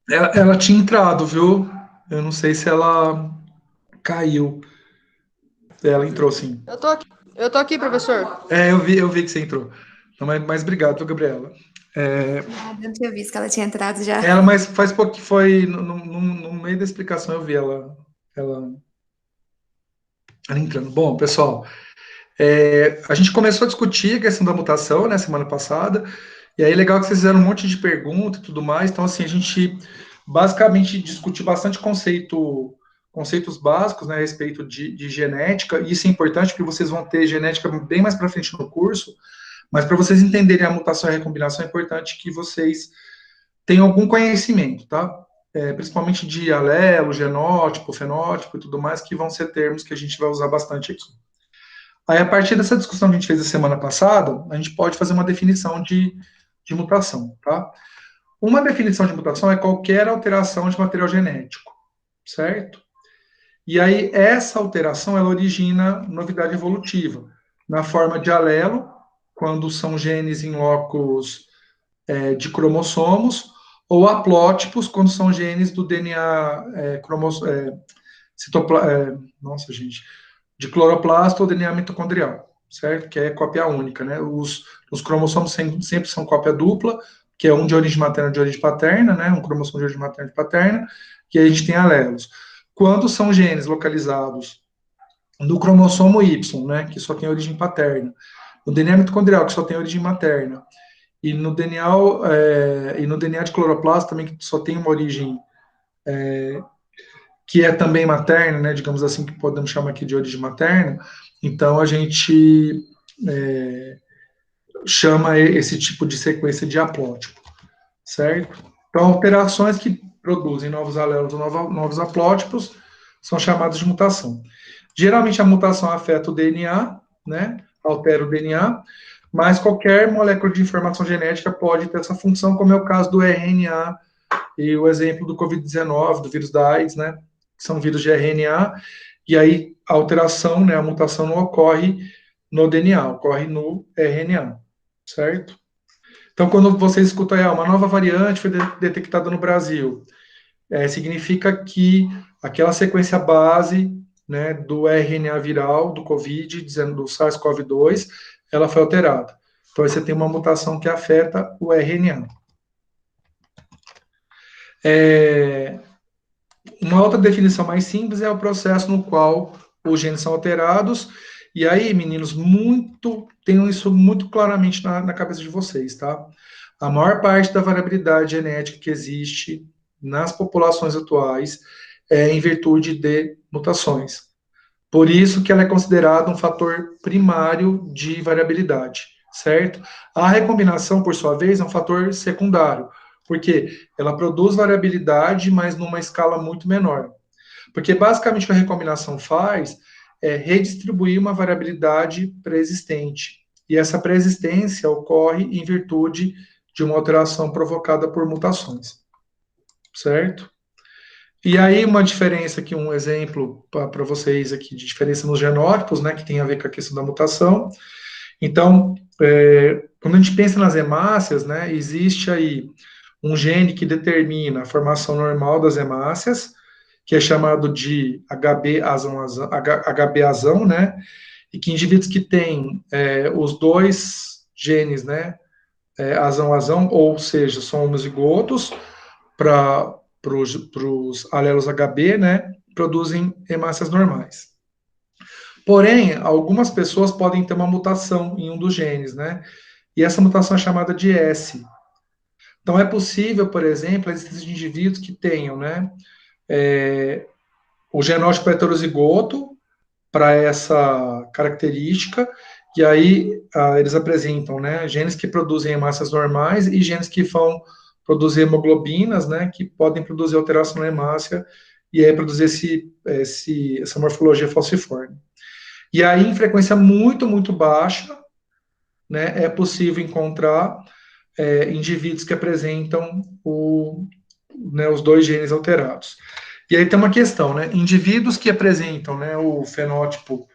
Ela tinha entrado, viu? Eu não sei se ela caiu. Ela entrou, sim. Eu tô aqui, professor. Eu vi que você entrou. Então, mas obrigado, viu, Gabriela. Nada, eu não tinha visto que ela tinha entrado já. Mas faz pouco que foi no meio da explicação, eu vi ela entrando. Bom, pessoal, a gente começou a discutir a questão da mutação, né, semana passada, e aí legal que vocês fizeram um monte de perguntas e tudo mais, então assim, a gente basicamente discutiu bastante conceitos básicos, né, a respeito de genética, e isso é importante porque vocês vão ter genética bem mais para frente no curso, mas para vocês entenderem a mutação e a recombinação é importante que vocês tenham algum conhecimento, tá? Principalmente de alelo, genótipo, fenótipo e tudo mais, que vão ser termos que a gente vai usar bastante aqui. Aí, a partir dessa discussão que a gente fez a semana passada, a gente pode fazer uma definição de mutação, tá? Uma definição de mutação é qualquer alteração de material genético, certo? E aí, essa alteração, ela origina novidade evolutiva, na forma de alelo, quando são genes em locos de cromossomos, ou haplótipos, quando são genes do DNA nossa, gente, de cloroplasto ou DNA mitocondrial, certo? Que é cópia única, né? Os cromossomos sempre são cópia dupla, que é um de origem materna e de origem paterna, né? Um cromossomo de origem materna e paterna, e aí a gente tem alelos. Quando são genes localizados no cromossomo Y, né? Que só tem origem paterna, no DNA mitocondrial, que só tem origem materna, e no DNA de cloroplasto também, que só tem uma origem que é também materna, né, digamos assim, que podemos chamar aqui de origem materna, então a gente chama esse tipo de sequência de haplótipo, certo? Então, alterações que produzem novos alelos ou novos haplótipos são chamadas de mutação. Geralmente a mutação afeta o DNA, né, altera o DNA, mas qualquer molécula de informação genética pode ter essa função, como é o caso do RNA e o exemplo do Covid-19, do vírus da AIDS, né, que são vírus de RNA, e aí a alteração, né, a mutação não ocorre no DNA, ocorre no RNA, certo? Então, quando você escuta uma nova variante foi detectada no Brasil, significa que aquela sequência base, né, do RNA viral do COVID, dizendo do SARS-CoV-2, ela foi alterada. Então, você tem uma mutação que afeta o RNA. Uma outra definição mais simples é o processo no qual os genes são alterados. E aí, meninos, tenham isso muito claramente na cabeça de vocês, tá? A maior parte da variabilidade genética que existe nas populações atuais é em virtude de mutações. Por isso que ela é considerada um fator primário de variabilidade, certo? A recombinação, por sua vez, é um fator secundário, porque ela produz variabilidade, mas numa escala muito menor. Porque basicamente o que a recombinação faz é redistribuir uma variabilidade pré-existente. E essa pré-existência ocorre em virtude de uma alteração provocada por mutações, certo? E aí uma diferença aqui, um exemplo para vocês aqui de diferença nos genótipos, né, que tem a ver com a questão da mutação. Então, quando a gente pensa nas hemácias, né, existe aí um gene que determina a formação normal das hemácias, que é chamado de HB-azão, né, e que indivíduos que têm os dois genes, né, azão-azão, ou seja, são homozigotos, para os alelos HB, né, produzem hemácias normais. Porém, algumas pessoas podem ter uma mutação em um dos genes, né, e essa mutação é chamada de S. Então, é possível, por exemplo, existir indivíduos que tenham, né, o genótipo heterozigoto para essa característica, e aí eles apresentam, né, genes que produzem hemácias normais e genes que vão produzir hemoglobinas, né, que podem produzir alteração na hemácia e aí produzir essa morfologia falciforme. E aí, em frequência muito, muito baixa, né, é possível encontrar indivíduos que apresentam os dois genes alterados. E aí tem uma questão, né? Indivíduos que apresentam, né, o fenótipo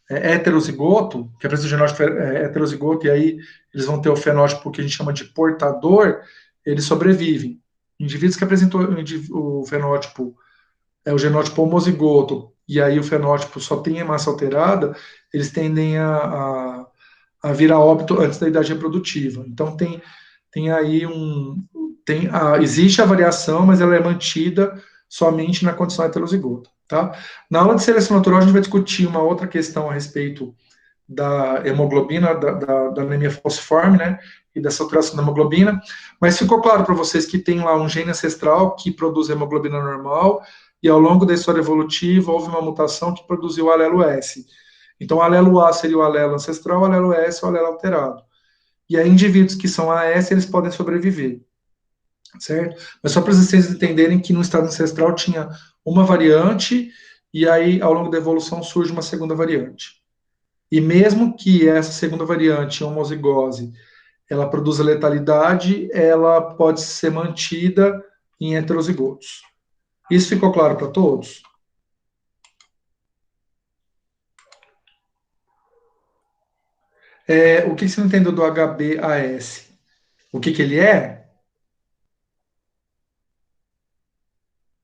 heterozigoto, que apresenta o genótipo heterozigoto, e aí eles vão ter o fenótipo que a gente chama de portador, eles sobrevivem. indivíduos que apresentam o fenótipo, o genótipo homozigoto, e aí o fenótipo só tem hemácia alterada, eles tendem a vir a óbito antes da idade reprodutiva. Então, tem aí existe a variação, mas ela é mantida somente na condição heterozigota, tá? Na aula de seleção natural, a gente vai discutir uma outra questão a respeito da hemoglobina, da anemia falciforme, né, e da saturação da hemoglobina, mas ficou claro para vocês que tem lá um gene ancestral que produz hemoglobina normal, e ao longo da história evolutiva houve uma mutação que produziu o alelo S. Então, o alelo A seria o alelo ancestral, o alelo S é o alelo alterado. E aí, indivíduos que são AS, eles podem sobreviver, certo? Mas só para vocês entenderem que no estado ancestral tinha uma variante, e aí, ao longo da evolução, surge uma segunda variante. E mesmo que essa segunda variante, a homozigose, ela produza letalidade, ela pode ser mantida em heterozigotos. Isso ficou claro para todos? O que você não entendeu do HBAS? O que ele é?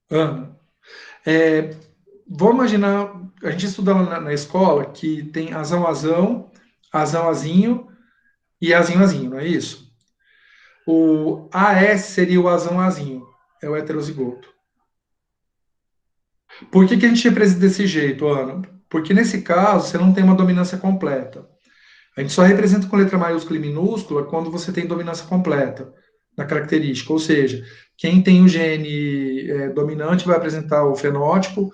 Ana? Vou imaginar, a gente estuda lá na escola que tem azão, azinho e azinho, não é isso? O AS seria o azinho, é o heterozigoto. Por que a gente representa desse jeito, Ana? Porque nesse caso você não tem uma dominância completa. A gente só representa com letra maiúscula e minúscula quando você tem dominância completa na característica, ou seja, quem tem o gene dominante vai apresentar o fenótipo,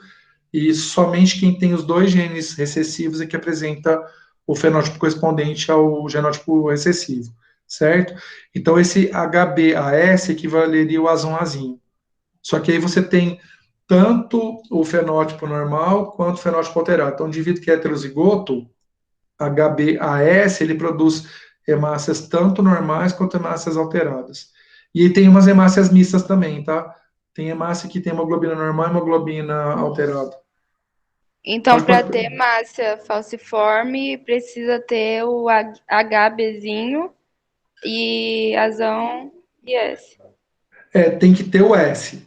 e somente quem tem os dois genes recessivos é que apresenta o fenótipo correspondente ao genótipo recessivo, certo? Então, esse HBAS equivaleria ao azinho. Só que aí você tem tanto o fenótipo normal quanto o fenótipo alterado. Então, o indivíduo que é heterozigoto, HBAS, ele produz hemácias tanto normais quanto hemácias alteradas. E tem umas hemácias mistas também, tá? Tem hemácia que tem hemoglobina normal e hemoglobina alterada. Então, para ter hemácia falciforme, precisa ter o HBzinho e azão e S. Tem que ter o S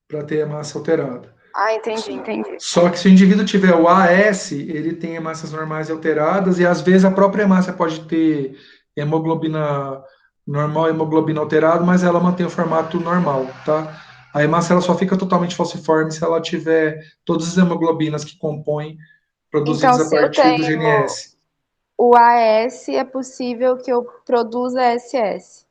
para ter hemácia alterada. Ah, entendi. Só que se o indivíduo tiver o AS, ele tem hemácias normais e alteradas, e às vezes a própria hemácia pode ter hemoglobina normal e hemoglobina alterada, mas ela mantém o formato normal, tá? A hemácia ela só fica totalmente falciforme se ela tiver todas as hemoglobinas que compõem produzidas Então, a se eu partir do tenho GNS. o AS, é possível que eu produza SS.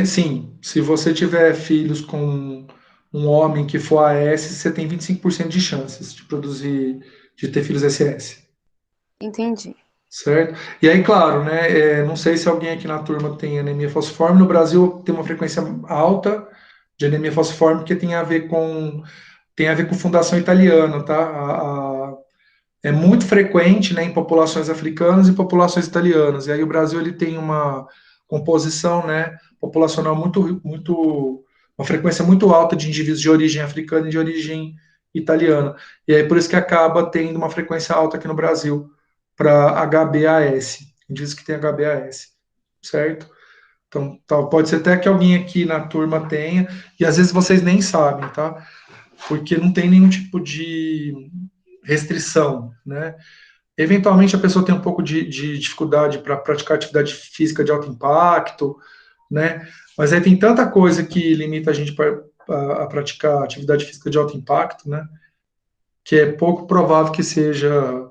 Sim, se você tiver filhos com um homem que for AS, você tem 25% de chances de produzir, de ter filhos SS. Entendi. Certo? E aí, claro, né? Não sei se alguém aqui na turma tem anemia falciforme. No Brasil tem uma frequência alta de anemia falciforme que tem a ver com fundação italiana, tá? É muito frequente, né, em populações africanas e populações italianas. E aí o Brasil ele tem uma composição, né, populacional uma frequência muito alta de indivíduos de origem africana e de origem italiana. E aí por isso que acaba tendo uma frequência alta aqui no Brasil para HBAS, indivíduos que tem HBAS, certo? Então, pode ser até que alguém aqui na turma tenha, e às vezes vocês nem sabem, tá? Porque não tem nenhum tipo de restrição, né? Eventualmente a pessoa tem um pouco de dificuldade para praticar atividade física de alto impacto, né? Mas aí tem tanta coisa que limita a gente a praticar atividade física de alto impacto, né? Que é pouco provável que seja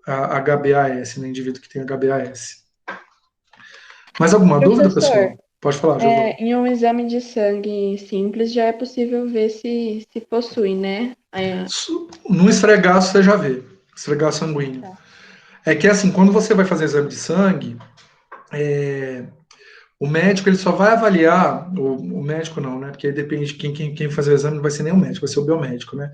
a HBAS, no indivíduo que tem HBAS. Mais alguma dúvida, pessoal? Pode falar, Giovana. Em um exame de sangue simples já é possível ver se possui, né? No esfregaço você já vê, esfregaço sanguíneo. Tá. É que assim, quando você vai fazer exame de sangue, o médico ele só vai avaliar, o médico não, né? Porque aí depende de quem fazer o exame, não vai ser nem o médico, vai ser o biomédico, né?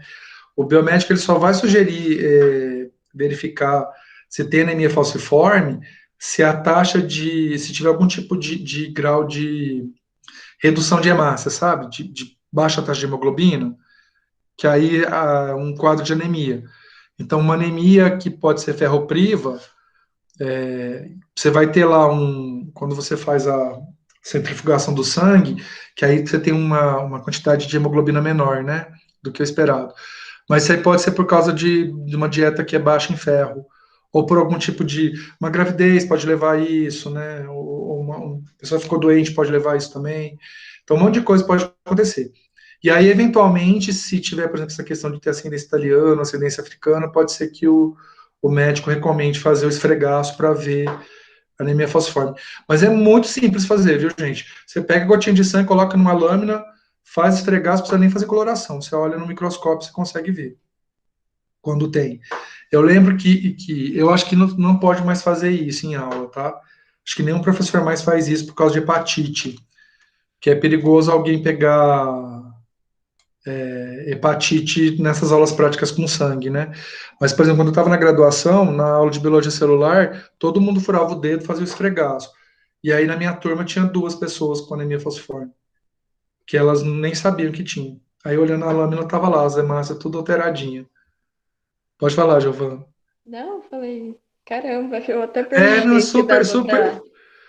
O biomédico ele só vai sugerir verificar se tem anemia falciforme se a taxa se tiver algum tipo de grau de redução de hemácia, sabe? De baixa taxa de hemoglobina, que aí é um quadro de anemia. Então, uma anemia que pode ser ferropriva, você vai ter lá quando você faz centrifugação do sangue, que aí você tem uma quantidade de hemoglobina menor, né, do que o esperado. Mas isso aí pode ser por causa de uma dieta que é baixa em ferro, ou por algum tipo de... Uma gravidez pode levar a isso, né, ou uma pessoa ficou doente pode levar a isso também. Então, um monte de coisa pode acontecer. E aí, eventualmente, se tiver, por exemplo, essa questão de ter ascendência italiana, ascendência africana, pode ser que o médico recomende fazer o esfregaço para ver anemia falciforme. Mas é muito simples fazer, viu, gente? Você pega a gotinha de sangue, coloca numa lâmina, faz esfregaço, não precisa nem fazer coloração. Você olha no microscópio, você consegue ver quando tem. Eu lembro que eu acho que não pode mais fazer isso em aula, tá? Acho que nenhum professor mais faz isso por causa de hepatite, que é perigoso alguém pegar hepatite nessas aulas práticas com sangue, né? Mas, por exemplo, quando eu estava na graduação, na aula de biologia celular, todo mundo furava o dedo, fazia o esfregaço. E aí na minha turma tinha 2 pessoas com anemia falciforme, que elas nem sabiam que tinha. Aí olhando a lâmina, tava lá, as hemácias tudo alteradinha. Pode falar, Giovana. Não, eu falei, caramba, eu até Não, é perguntei se dava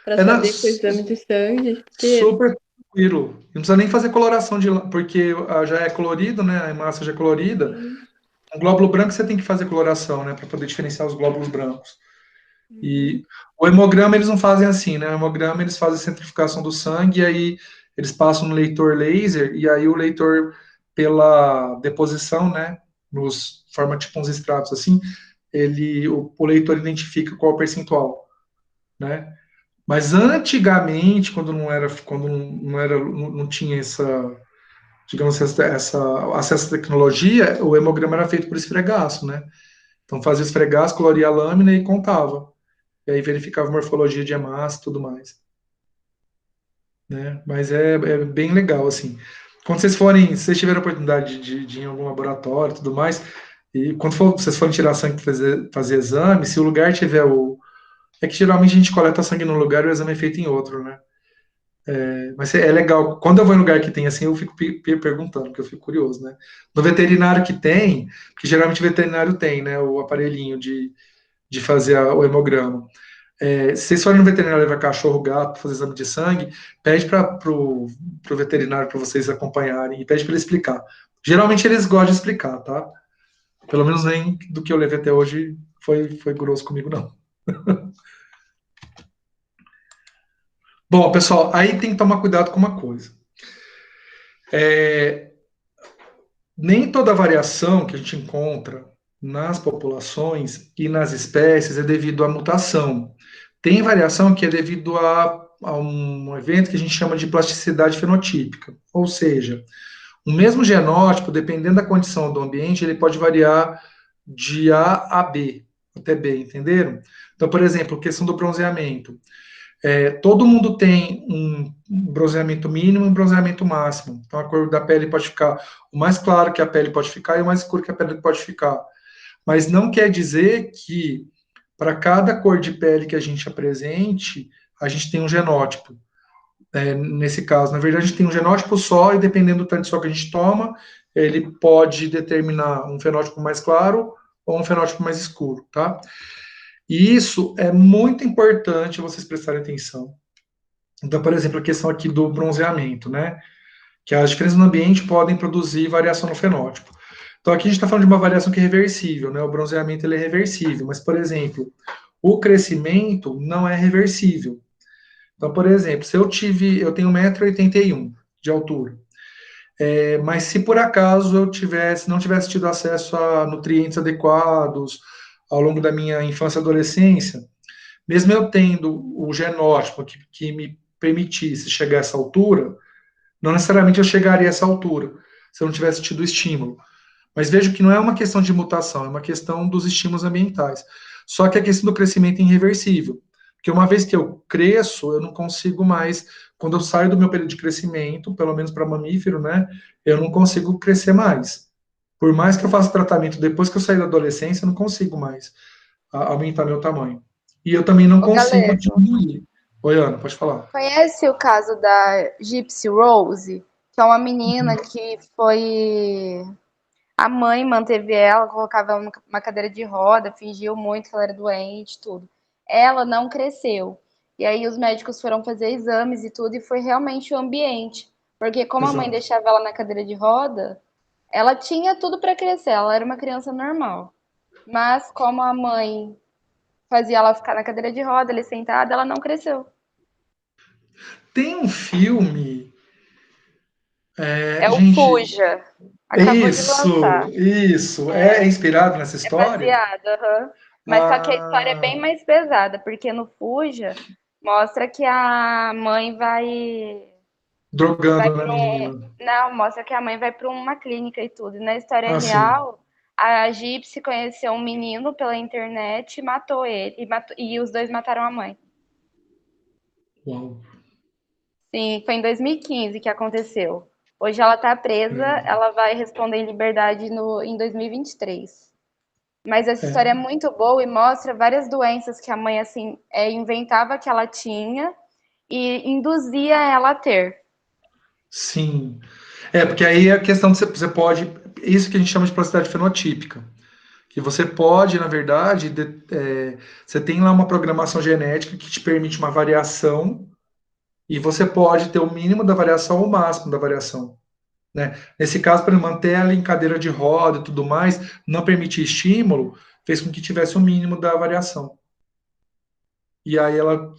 pra é na, saber com o exame de sangue, porque super tranquilo. Não precisa nem fazer coloração porque já é colorido, né? A hemácia já é colorida. assim, Um glóbulo branco você tem que fazer coloração, né, para poder diferenciar os glóbulos brancos. uhum, E o hemograma eles não fazem assim, né? O hemograma eles fazem centrifugação do sangue e aí eles passam no leitor laser e aí o leitor pela deposição, né, nos forma tipo uns extratos assim, o leitor identifica qual é o percentual, né? Mas antigamente, quando não tinha digamos essa acesso à tecnologia, o hemograma era feito por esfregaço, né? Então fazia esfregaço, coloria a lâmina e contava. E aí verificava a morfologia de hemácia e tudo mais, né? Mas é bem legal, assim. Quando se vocês tiverem a oportunidade de ir em algum laboratório e tudo mais, e quando vocês forem tirar sangue para fazer exame, se o lugar tiver o... É que geralmente a gente coleta sangue num lugar e o exame é feito em outro, né? Mas é legal. Quando eu vou em lugar que tem assim, eu fico perguntando, porque eu fico curioso, né? No veterinário que tem, porque geralmente o veterinário tem, né? O aparelhinho de fazer o hemograma. Se vocês forem no veterinário levar cachorro, gato, fazer exame de sangue, pede para pro veterinário para vocês acompanharem e pede para ele explicar. Geralmente eles gostam de explicar, tá? Pelo menos nem do que eu levei até hoje foi grosso comigo, não. Bom, pessoal, aí tem que tomar cuidado com uma coisa. Nem toda variação que a gente encontra nas populações e nas espécies é devido à mutação. Tem variação que é devido a um evento que a gente chama de plasticidade fenotípica, ou seja, o mesmo genótipo, dependendo da condição do ambiente, ele pode variar de A a B, até B, entenderam? Então, por exemplo, questão do bronzeamento. Todo mundo tem um bronzeamento mínimo e um bronzeamento máximo. Então, a cor da pele pode ficar o mais claro que a pele pode ficar e o mais escuro que a pele pode ficar. Mas não quer dizer que para cada cor de pele que a gente apresente, a gente tem um genótipo. Nesse caso, na verdade, a gente tem um genótipo só e dependendo do tanto de sol que a gente toma, ele pode determinar um fenótipo mais claro ou um fenótipo mais escuro, tá? E isso é muito importante vocês prestarem atenção. Então, por exemplo, a questão aqui do bronzeamento, né? Que as diferenças no ambiente podem produzir variação no fenótipo. Então, aqui a gente está falando de uma variação que é reversível, né? O bronzeamento ele é reversível, mas, por exemplo, o crescimento não é reversível. Então, por exemplo, se eu tenho 1,81 m de altura, mas se por acaso não tivesse tido acesso a nutrientes adequados ao longo da minha infância e adolescência, mesmo eu tendo o genótipo que me permitisse chegar a essa altura, não necessariamente eu chegaria a essa altura se eu não tivesse tido estímulo. Mas vejo que não é uma questão de mutação, é uma questão dos estímulos ambientais. Só que a questão do crescimento é irreversível. Porque uma vez que eu cresço, eu não consigo mais, quando eu saio do meu período de crescimento, pelo menos para mamífero, né, eu não consigo crescer mais. Por mais que eu faça tratamento depois que eu sair da adolescência, eu não consigo mais aumentar meu tamanho. E eu também não Ô, consigo Galego, diminuir. Oi, Ana, pode falar. conhece o caso da Gypsy Rose? Que é uma menina que foi. A mãe manteve ela, colocava ela numa cadeira de roda, fingiu muito que ela era doente, tudo. Ela não cresceu. E aí os médicos foram fazer exames e tudo, e foi realmente o ambiente. Porque como a mãe Exato. deixava ela na cadeira de roda, ela tinha tudo para crescer, ela era uma criança normal. Mas como a mãe fazia ela ficar na cadeira de roda, ali sentada, ela não cresceu. Tem um filme, É o gente, Fuja. Acabou de isso, lançar. isso, é inspirado nessa É história? baseado, aham. Mas só que a história é Ah, bem mais pesada, porque no Fuja mostra que a mãe vai drogando na para menina. não, mostra que a mãe vai para uma clínica e tudo. E na história Ah, sim. real, a Gypsy conheceu um menino pela internet e matou ele, e os dois mataram a mãe. Uau. Sim, foi em 2015 que aconteceu. Hoje ela está presa, É, ela vai responder em liberdade em 2023. Mas essa é, história é muito boa e mostra várias doenças que a mãe assim inventava que ela tinha e induzia ela a ter. sim. É, porque aí é a questão de você pode. Isso que a gente chama de plasticidade fenotípica. Que você pode, na verdade, você tem lá uma programação genética que te permite uma variação, e você pode ter o mínimo da variação ou o máximo da variação. Né? Nesse caso, para manter ela em cadeira de roda e tudo mais, não permitir estímulo, fez com que tivesse o mínimo da variação. E aí ela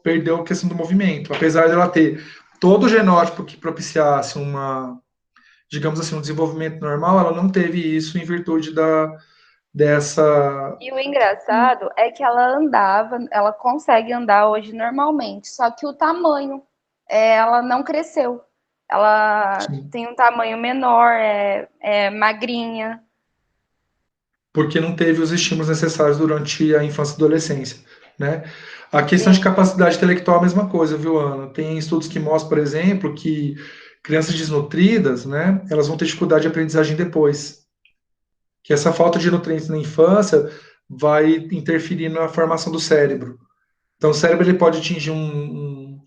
perdeu a questão do movimento. Apesar dela ter todo o genótipo que propiciasse digamos assim, um desenvolvimento normal, ela não teve isso em virtude dessa. E o engraçado é que ela andava, ela consegue andar hoje normalmente, só que o tamanho, ela não cresceu. Ela Sim, tem um tamanho menor, é magrinha. porque não teve os estímulos necessários durante a infância e adolescência, né? A questão de Sim. capacidade intelectual é a mesma coisa, viu, Ana? Tem estudos que mostram, por exemplo, que crianças desnutridas, né, elas vão ter dificuldade de aprendizagem depois. Que essa falta de nutrientes na infância vai interferir na formação do cérebro. Então, o cérebro ele pode atingir um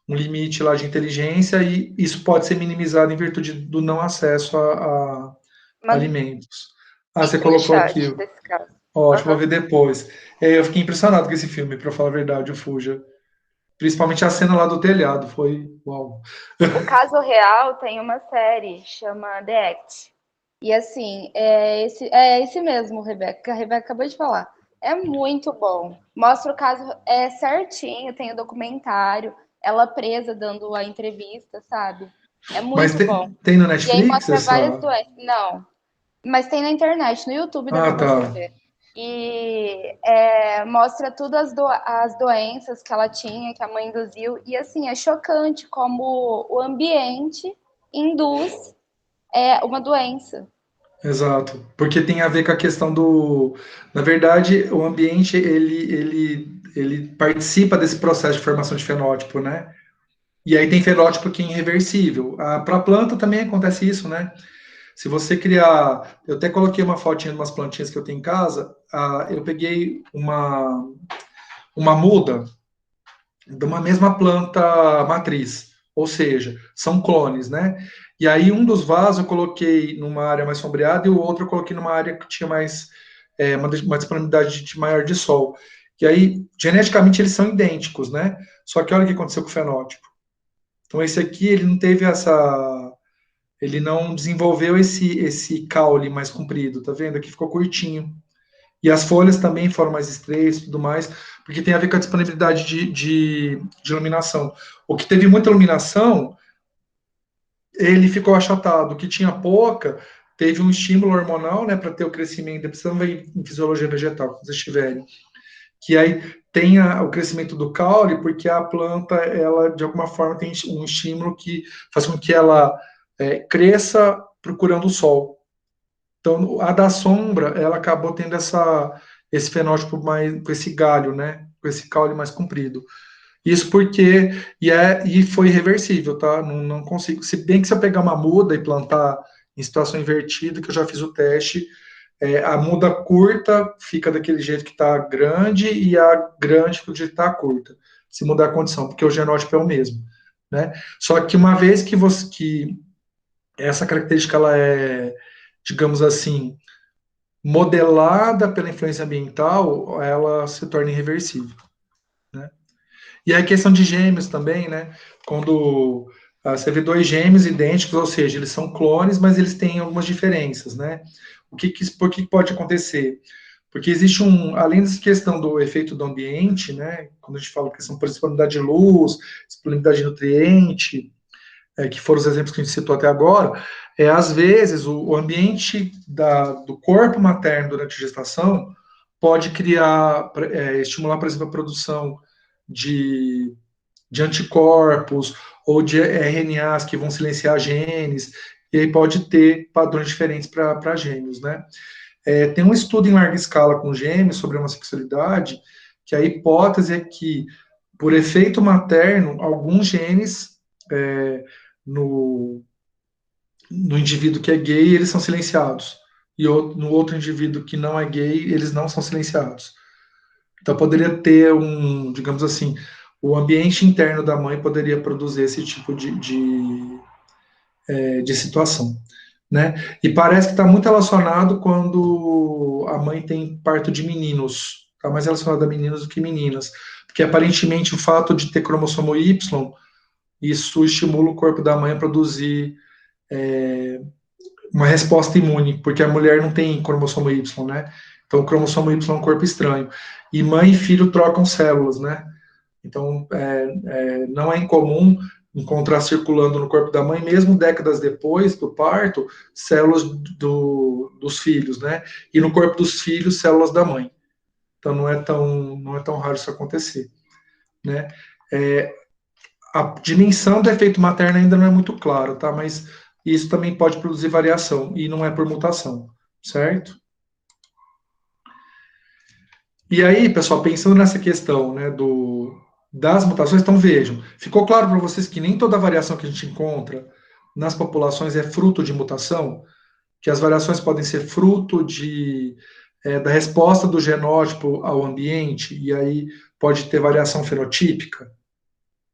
limite lá de inteligência e isso pode ser minimizado em virtude do não acesso a Mandei alimentos. Ah, você no colocou chat aqui. desse caso. Ótimo, vou Aham. ver depois. Eu fiquei impressionado com esse filme, para falar a verdade, o Fuja. Principalmente a cena lá do telhado, foi uau. O caso real tem uma série, chama The Act. E assim, é esse mesmo, Rebeca, que a Rebeca acabou de falar. É muito bom. Mostra o caso certinho, tem o documentário, ela presa dando a entrevista, sabe? É Mas muito bom. tem no E aí Netflix mostra várias essa. doenças. Não, mas tem na internet, no YouTube dá Ah, pra tá. você ver. E mostra tudo as doenças que ela tinha, que a mãe induziu. E assim, é chocante como o ambiente induz uma doença. Exato, porque tem a ver com a questão do, na verdade, o ambiente ele participa desse processo de formação de fenótipo, né? E aí tem fenótipo que é irreversível. Para a planta também acontece isso, né? Se você criar, eu até coloquei uma fotinha de umas plantinhas que eu tenho em casa. Eu peguei uma muda de uma mesma planta matriz, ou seja, são clones, né? E aí um dos vasos eu coloquei numa área mais sombreada e o outro eu coloquei numa área que tinha mais uma disponibilidade maior de sol. E aí, geneticamente, eles são idênticos, né? Só que olha o que aconteceu com o fenótipo. Então, esse aqui, ele não teve essa. Ele não desenvolveu esse caule mais comprido, tá vendo? Aqui ficou curtinho. E as folhas também foram mais estreitas e tudo mais, porque tem a ver com a disponibilidade de iluminação. O que teve muita iluminação, ele ficou achatado. O que tinha pouca, teve um estímulo hormonal, né, para ter o crescimento. Depois você ver em fisiologia vegetal, quando vocês tiverem. Que aí tem o crescimento do caule, porque a planta, ela, de alguma forma, tem um estímulo que faz com que ela cresça procurando o sol. Então, a da sombra, ela acabou tendo esse fenótipo mais, com esse galho, né? Com esse caule mais comprido. Isso porque, e foi irreversível, tá? Não, não consigo, se bem que se eu pegar uma muda e plantar em situação invertida, que eu já fiz o teste, a muda curta fica daquele jeito que está grande e a grande fica do jeito que está curta, se mudar a condição, porque o genótipo é o mesmo, né? Só que uma vez que essa característica ela digamos assim, modelada pela influência ambiental, ela se torna irreversível, né? E a questão de gêmeos também, né? Quando você vê dois gêmeos idênticos, ou seja, eles são clones, mas eles têm algumas diferenças, né? Por que pode acontecer? Porque existe além dessa questão do efeito do ambiente, né? Quando a gente fala questão por disponibilidade de luz, disponibilidade de nutriente, que foram os exemplos que a gente citou até agora, às vezes o ambiente do corpo materno durante a gestação pode estimular, por exemplo, a produção de anticorpos ou de RNAs que vão silenciar genes, e aí pode ter padrões diferentes para gêmeos, né? Tem um estudo em larga escala com gêmeos sobre a homossexualidade, que a hipótese é que, por efeito materno, alguns genes no indivíduo que é gay, eles são silenciados, e no outro indivíduo que não é gay, eles não são silenciados. Então, poderia ter digamos assim, o ambiente interno da mãe poderia produzir esse tipo de situação, né? E parece que está muito relacionado quando a mãe tem parto de meninos, está mais relacionado a meninos do que meninas, porque aparentemente o fato de ter cromossomo Y, isso estimula o corpo da mãe a produzir uma resposta imune, porque a mulher não tem cromossomo Y, né? Então o cromossomo Y é um corpo estranho. E mãe e filho trocam células, né? Então, não é incomum encontrar circulando no corpo da mãe, mesmo décadas depois do parto, células dos filhos, né? E no corpo dos filhos, células da mãe. Então, não é tão raro isso acontecer, né? A dimensão do efeito materno ainda não é muito claro, tá? Mas isso também pode produzir variação, e não é por mutação, certo? E aí, pessoal, pensando nessa questão, né, das mutações, então vejam, ficou claro para vocês que nem toda variação que a gente encontra nas populações é fruto de mutação, que as variações podem ser fruto da resposta do genótipo ao ambiente, e aí pode ter variação fenotípica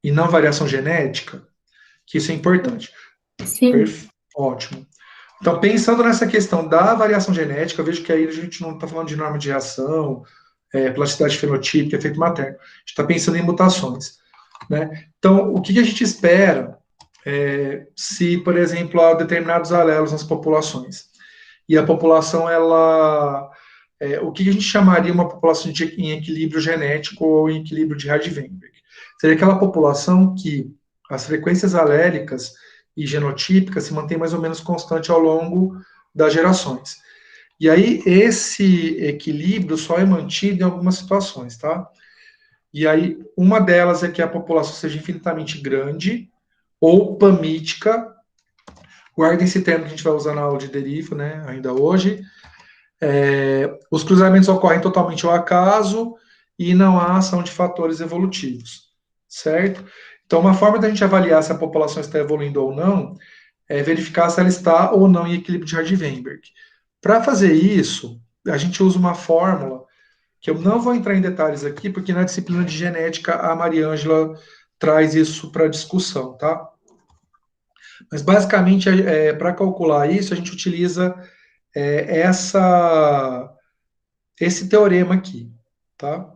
e não variação genética, que isso é importante. Sim. Ótimo. Então, pensando nessa questão da variação genética, eu vejo que aí a gente não está falando de norma de reação, plasticidade fenotípica, efeito materno. A gente está pensando em mutações, né? Então, o que a gente espera se, por exemplo, há determinados alelos nas populações e a população, o que a gente chamaria uma população em equilíbrio genético ou em equilíbrio de Hardy-Weinberg? Seria aquela população que as frequências alélicas e genotípicas se mantêm mais ou menos constante ao longo das gerações. E aí, esse equilíbrio só é mantido em algumas situações, tá? E aí, uma delas é que a população seja infinitamente grande ou pamítica. Guardem esse termo que a gente vai usar na aula de derivo, né, ainda hoje. Os cruzamentos ocorrem totalmente ao acaso e não há ação de fatores evolutivos, certo? Então, uma forma da gente avaliar se a população está evoluindo ou não é verificar se ela está ou não em equilíbrio de Hardy-Weinberg. Para fazer isso, a gente usa uma fórmula que eu não vou entrar em detalhes aqui, porque na disciplina de genética a Mariângela traz isso para discussão, tá? Mas basicamente, para calcular isso, a gente utiliza esse teorema aqui, tá?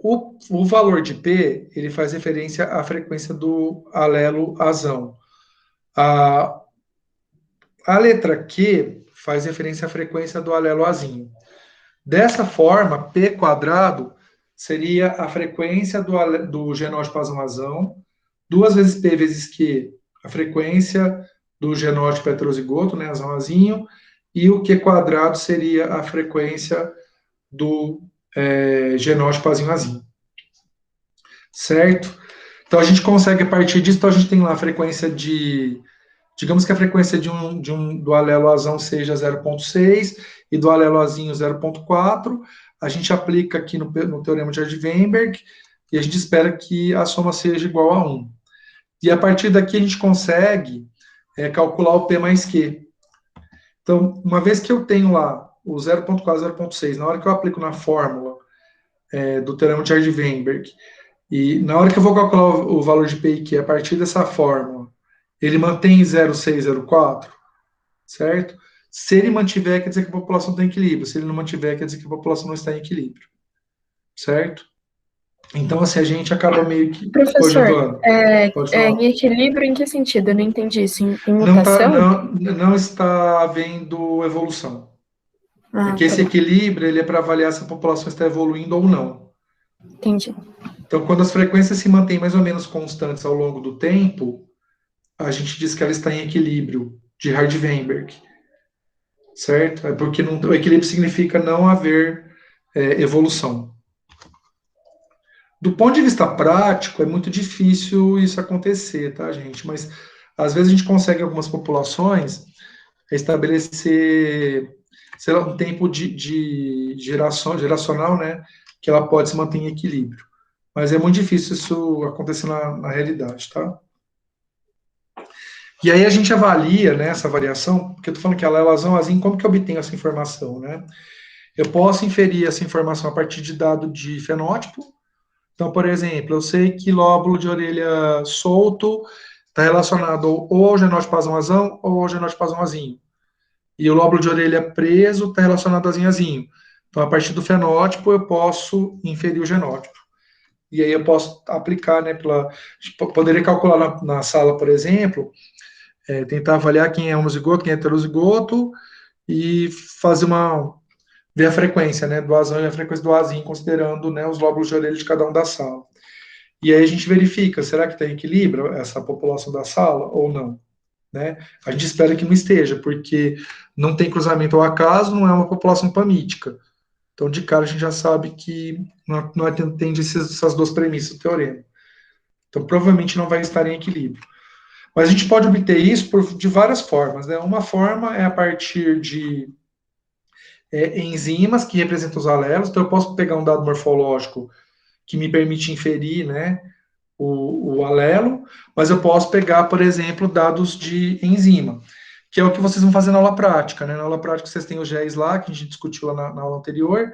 O valor de P, ele faz referência à frequência do alelo azão. A letra Q faz referência à frequência do alelo azinho. Dessa forma, P quadrado seria a frequência do genótipo azão, 2 vezes P vezes Q, a frequência do genótipo heterozigoto, né, azão-azinho, e o Q quadrado seria a frequência do genótipo azinho-azinho. Certo? Então, a gente consegue, a partir disso, então a gente tem lá a frequência digamos que a frequência do alelo azão seja 0,6 e do alelo azinho 0,4. A gente aplica aqui no teorema de Hardy-Weinberg e a gente espera que a soma seja igual a 1. E a partir daqui a gente consegue calcular o P mais Q. Então, uma vez que eu tenho lá o 0,4 e 0,6, na hora que eu aplico na fórmula do teorema de Hardy-Weinberg, e na hora que eu vou calcular o valor de P e Q a partir dessa fórmula, ele mantém 0,6, 0,4, certo? Se ele mantiver, quer dizer que a população está em equilíbrio. Se ele não mantiver, quer dizer que a população não está em equilíbrio, certo? Então, assim, a gente acaba meio que... Oi, Professor, Giovana, pode falar. em equilíbrio em que sentido? Eu não entendi isso. Em Não, mutação? não está havendo evolução. Ah, Porque tá esse bom. equilíbrio ele é para avaliar se a população está evoluindo ou não. Entendi. Então, quando as frequências se mantêm mais ou menos constantes ao longo do tempo, a gente diz que ela está em equilíbrio, de Hardy-Weinberg, certo? É porque o equilíbrio significa não haver evolução. Do ponto de vista prático, é muito difícil isso acontecer, tá, gente? Mas às vezes a gente consegue, em algumas populações, estabelecer, sei lá, um tempo de geracional, né? Que ela pode se manter em equilíbrio. Mas é muito difícil isso acontecer na realidade, tá? E aí a gente avalia, né, essa variação, porque eu tô falando que ela é azão, como que eu obtenho essa informação, né? Eu posso inferir essa informação a partir de dado de fenótipo. Então, por exemplo, eu sei que lóbulo de orelha solto está relacionado ou ao genótipo azão ou ao genótipo azão-azinho. E o lóbulo de orelha preso está relacionado ao azinho. Então, a partir do fenótipo, eu posso inferir o genótipo. E aí eu posso aplicar, né, poderia calcular na sala, por exemplo, tentar avaliar quem é homozigoto, quem é heterozigoto, e ver a frequência, né, do azão e a frequência do azinho, considerando, né, os lóbulos de orelha de cada um da sala. E aí a gente verifica, será que está em equilíbrio essa população da sala ou não? Né? A gente espera que não esteja, porque não tem cruzamento ao acaso, não é uma população pamítica. Então, de cara, a gente já sabe que não atende essas duas premissas do teorema. Então, provavelmente não vai estar em equilíbrio. Mas a gente pode obter isso de várias formas. Né? Uma forma é a partir de enzimas que representam os alelos. Então, eu posso pegar um dado morfológico que me permite inferir, né, o alelo, mas eu posso pegar, por exemplo, dados de enzima, que é o que vocês vão fazer na aula prática, né? Na aula prática vocês têm os géis lá, que a gente discutiu lá na aula anterior,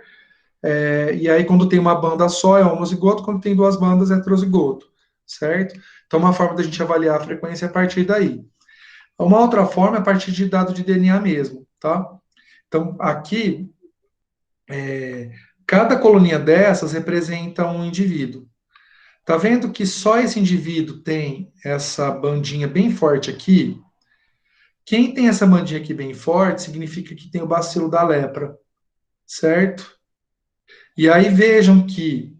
e aí quando tem uma banda só é homozigoto, quando tem duas bandas é heterozigoto, certo? Então uma forma da gente avaliar a frequência é a partir daí. Uma outra forma é a partir de dado de DNA mesmo, tá? Então aqui, cada coluninha dessas representa um indivíduo. Tá vendo que só esse indivíduo tem essa bandinha bem forte aqui? Quem tem essa bandinha aqui bem forte significa que tem o bacilo da lepra, certo? E aí vejam que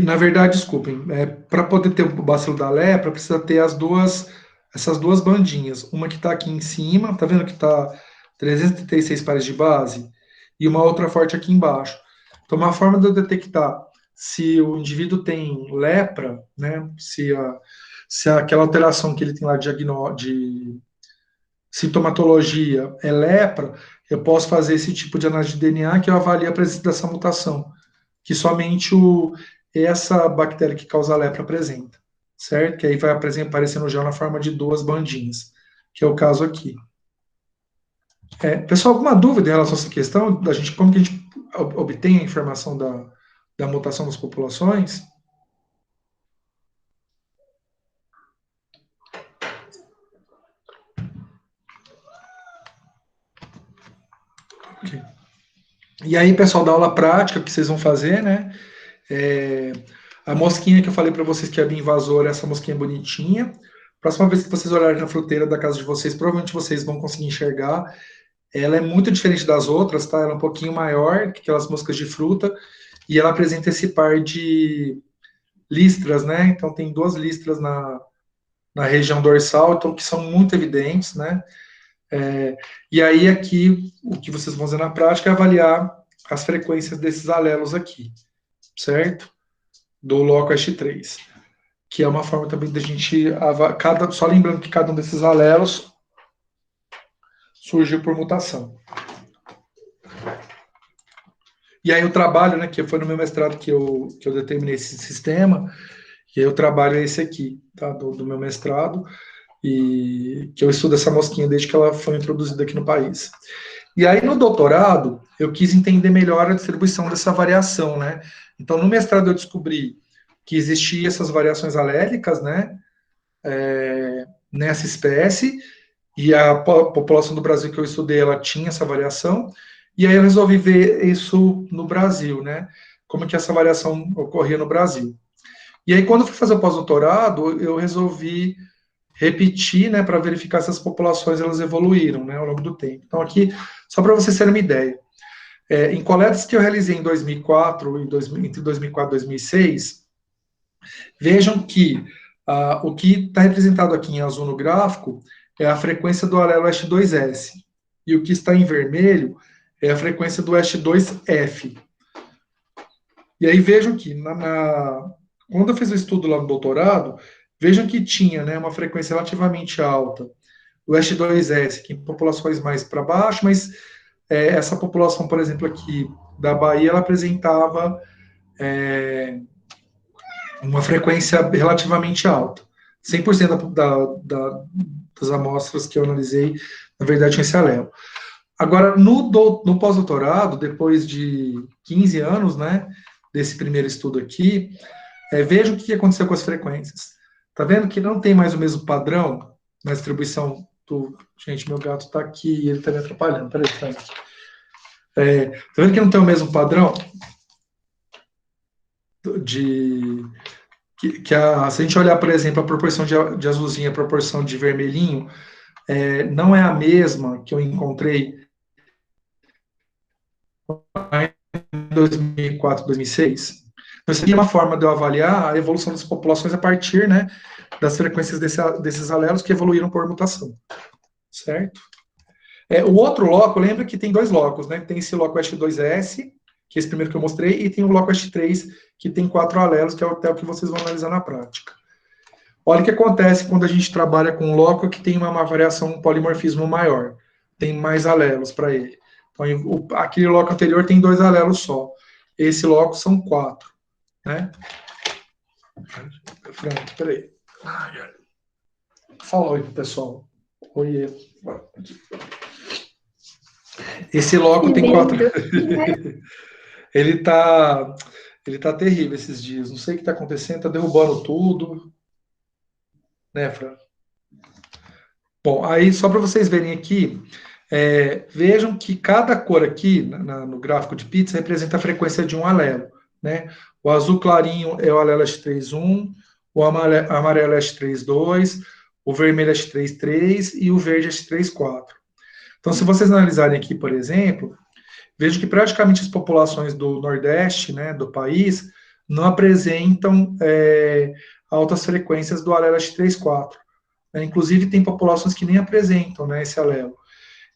na verdade, desculpem, para poder ter o bacilo da lepra, precisa ter essas duas bandinhas. Uma que está aqui em cima, tá vendo que está 336 pares de base? E uma outra forte aqui embaixo. Então, uma forma de eu detectar se o indivíduo tem lepra, né, se aquela alteração que ele tem lá de sintomatologia é lepra, eu posso fazer esse tipo de análise de DNA que eu avalio a presença dessa mutação, que somente essa bactéria que causa a lepra apresenta, certo? Que aí vai aparecer no gel na forma de duas bandinhas, que é o caso aqui. Pessoal, alguma dúvida em relação a essa questão? Como que a gente obtém a informação da mutação das populações? Okay. E aí, pessoal, da aula prática, o que vocês vão fazer, né? A mosquinha que eu falei para vocês que é bioinvasora, essa mosquinha bonitinha. Próxima vez que vocês olharem na fruteira da casa de vocês, provavelmente vocês vão conseguir enxergar. Ela é muito diferente das outras, tá? Ela é um pouquinho maior que aquelas moscas de fruta e ela apresenta esse par de listras, né? Então tem duas listras na região dorsal, então que são muito evidentes, né? E aí aqui o que vocês vão fazer na prática é avaliar as frequências desses alelos aqui, certo? Do LOCO-ST3, que é uma forma também da gente só lembrando que cada um desses alelos surgiu por mutação. E aí o trabalho, né, que foi no meu mestrado que eu determinei esse sistema, e aí o trabalho é esse aqui, tá, do meu mestrado, e que eu estudo essa mosquinha desde que ela foi introduzida aqui no país. E aí no doutorado, eu quis entender melhor a distribuição dessa variação, né? Então no mestrado eu descobri que existiam essas variações alérgicas, né, nessa espécie, e a população do Brasil que eu estudei, ela tinha essa variação, E aí eu resolvi ver isso no Brasil, né? Como que essa variação ocorria no Brasil. E aí, quando eu fui fazer o pós-doutorado, eu resolvi repetir, né, para verificar se as populações elas evoluíram, né, ao longo do tempo. Então, aqui, só para vocês terem uma ideia, em coletas que eu realizei em 2004, entre 2004 e 2006, vejam que o que está representado aqui em azul no gráfico é a frequência do alelo S2S, e o que está em vermelho é a frequência do S2F. E aí vejam que, quando eu fiz o estudo lá no doutorado, vejam que tinha, né, uma frequência relativamente alta, o S2S, que em populações mais para baixo, mas essa população, por exemplo, aqui da Bahia, ela apresentava uma frequência relativamente alta. 100% das amostras que eu analisei, na verdade, tinha esse alelo. Agora, no pós-doutorado, depois de 15 anos, né, desse primeiro estudo aqui, veja o que aconteceu com as frequências. Tá vendo que não tem mais o mesmo padrão na distribuição do... Gente, meu gato tá aqui e ele tá me atrapalhando. Peraí, Frank. Tá vendo que não tem o mesmo padrão se a gente olhar, por exemplo, a proporção de azulzinho, a proporção de vermelhinho, não é a mesma que eu encontrei em 2004, 2006. Então, seria uma forma de eu avaliar a evolução das populações a partir, né, das frequências desses alelos que evoluíram por mutação. Certo? O outro loco, lembra que tem dois locos, né? Tem esse loco S2S, que é esse primeiro que eu mostrei, e tem o loco S3, que tem 4 alelos, que é até o que vocês vão analisar na prática. Olha o que acontece quando a gente trabalha com um loco que tem uma variação, um polimorfismo maior. Tem mais alelos para ele. Então, aquele loco anterior tem 2 alelos só. Esse loco são 4. Né? Frank, peraí. Fala oi pro pessoal. Oi. Esse loco tem 4. Ele tá terrível esses dias. Não sei o que está acontecendo, tá derrubando tudo. Né, Fran? Bom, aí só para vocês verem aqui, vejam que cada cor aqui, no gráfico de pizza, representa a frequência de um alelo. Né? O azul clarinho é o alelo S31, o amarelo é S32, o vermelho é S33 e o verde é S34. Então, se vocês analisarem aqui, por exemplo, vejam que praticamente as populações do Nordeste, né, do país, não apresentam altas frequências do alelo S34. Inclusive, tem populações que nem apresentam, né, esse alelo.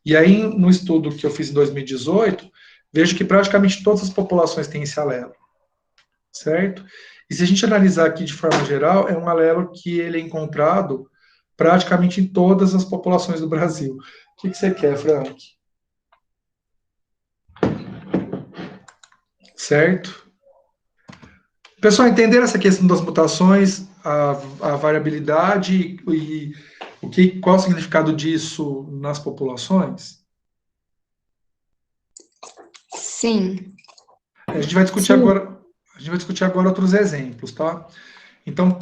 E aí, no estudo que eu fiz em 2018, vejo que praticamente todas as populações têm esse alelo. Certo? E se a gente analisar aqui de forma geral, é um alelo que ele é encontrado praticamente em todas as populações do Brasil. O que você quer, Frank? Certo? Pessoal, entenderam essa questão das mutações, a variabilidade e qual o significado disso nas populações? Sim. A gente vai discutir agora outros exemplos, tá? Então,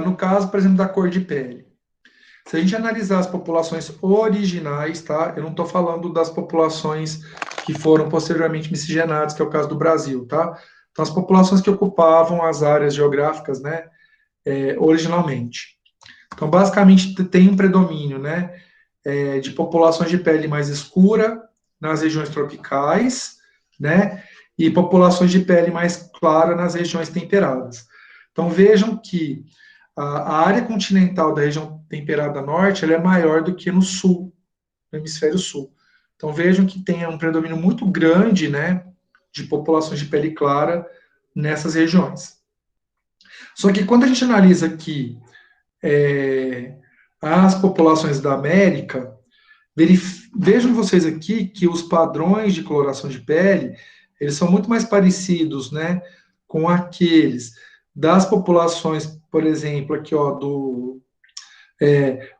no caso, por exemplo, da cor de pele. Se a gente analisar as populações originais, tá? Eu não estou falando das populações que foram posteriormente miscigenadas, que é o caso do Brasil, tá? Então, as populações que ocupavam as áreas geográficas, né, originalmente. Então, basicamente, tem um predomínio, né, de populações de pele mais escura nas regiões tropicais, né, e populações de pele mais clara nas regiões temperadas. Então, vejam que a área continental da região temperada norte ela é maior do que no sul, no hemisfério sul. Então, vejam que tem um predomínio muito grande, né, de populações de pele clara nessas regiões. Só que quando a gente analisa aqui as populações da América, vejam vocês aqui que os padrões de coloração de pele, eles são muito mais parecidos, né, com aqueles das populações, por exemplo, aqui, ó,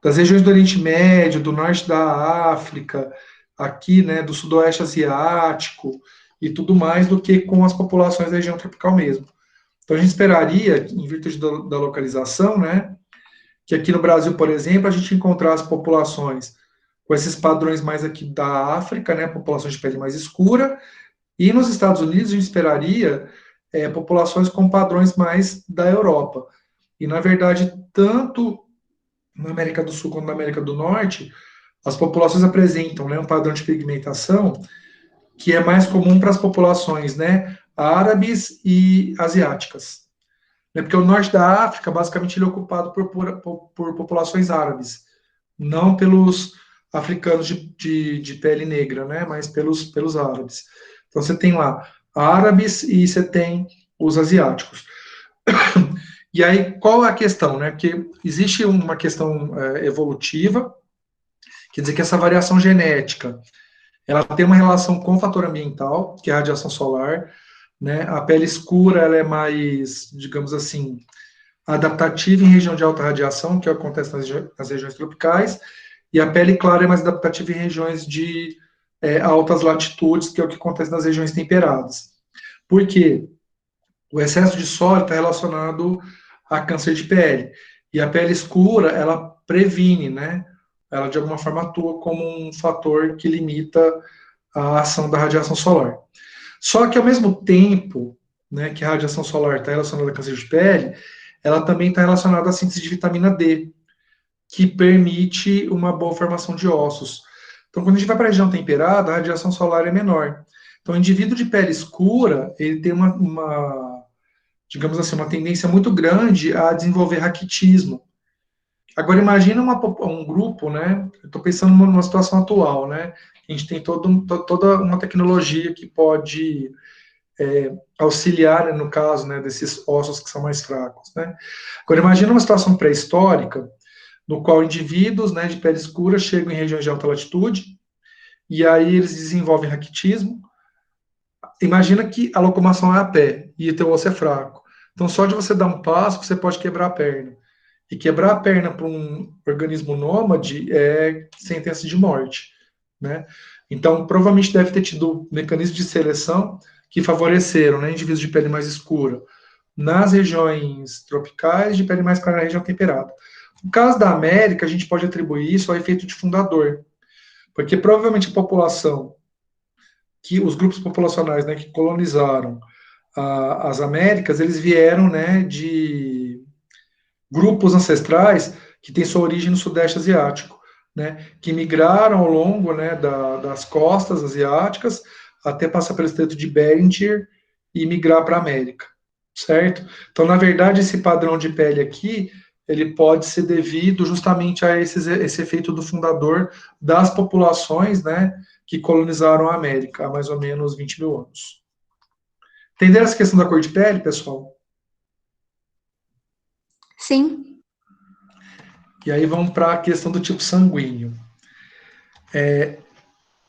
das regiões do Oriente Médio, do norte da África, aqui, né, do sudoeste asiático e tudo mais, do que com as populações da região tropical mesmo. Então, a gente esperaria, em virtude da localização, né, que aqui no Brasil, por exemplo, a gente encontrasse populações com esses padrões mais aqui da África, né, populações de pele mais escura, e nos Estados Unidos a gente esperaria populações com padrões mais da Europa. E, na verdade, tanto na América do Sul quanto na América do Norte, as populações apresentam, né, um padrão de pigmentação que é mais comum para as populações, né, árabes e asiáticas. Né, porque o norte da África, basicamente, ele é ocupado por populações árabes, não pelos africanos de pele negra, né, mas pelos árabes. Então, você tem lá árabes e você tem os asiáticos. E aí, qual é a questão? Né? Porque existe uma questão evolutiva, quer dizer que essa variação genética, ela tem uma relação com o fator ambiental, que é a radiação solar, né? A pele escura, ela é mais, digamos assim, adaptativa em região de alta radiação, que acontece nas regiões tropicais, e a pele clara é mais adaptativa em regiões de altas latitudes, que é o que acontece nas regiões temperadas. Por quê? O excesso de sol está relacionado a câncer de pele. E a pele escura, ela previne, né? Ela, de alguma forma, atua como um fator que limita a ação da radiação solar. Só que, ao mesmo tempo, né, que a radiação solar está relacionada a câncer de pele, ela também está relacionada à síntese de vitamina D, que permite uma boa formação de ossos. Então, quando a gente vai para a região temperada, a radiação solar é menor. Então, o indivíduo de pele escura, ele tem digamos assim, uma tendência muito grande a desenvolver raquitismo. Agora, imagina um grupo, né? Eu estou pensando numa situação atual, né? A gente tem toda uma tecnologia que pode auxiliar, né, no caso, né, desses ossos que são mais fracos, né? Agora, imagina uma situação pré-histórica, no qual indivíduos, né, de pele escura chegam em regiões de alta latitude, e aí eles desenvolvem raquitismo. Imagina que a locomoção é a pé, e o teu osso é fraco. Então, só de você dar um passo, você pode quebrar a perna. E quebrar a perna para um organismo nômade é sentença de morte, né? Então, provavelmente deve ter tido mecanismos de seleção que favoreceram, né, indivíduos de pele mais escura nas regiões tropicais, de pele mais clara na região temperada. No caso da América, a gente pode atribuir isso ao efeito de fundador, porque provavelmente a população, que os grupos populacionais, né, que colonizaram as Américas, eles vieram, né, de grupos ancestrais que têm sua origem no Sudeste Asiático, né, que migraram ao longo, né, das costas asiáticas até passar pelo Estreito de Bering e migrar para a América, certo? Então, na verdade, esse padrão de pele aqui, ele pode ser devido justamente a esse efeito do fundador das populações, né, que colonizaram a América há mais ou menos 20 mil anos. Entenderam essa questão da cor de pele, pessoal? Sim. E aí vamos para a questão do tipo sanguíneo.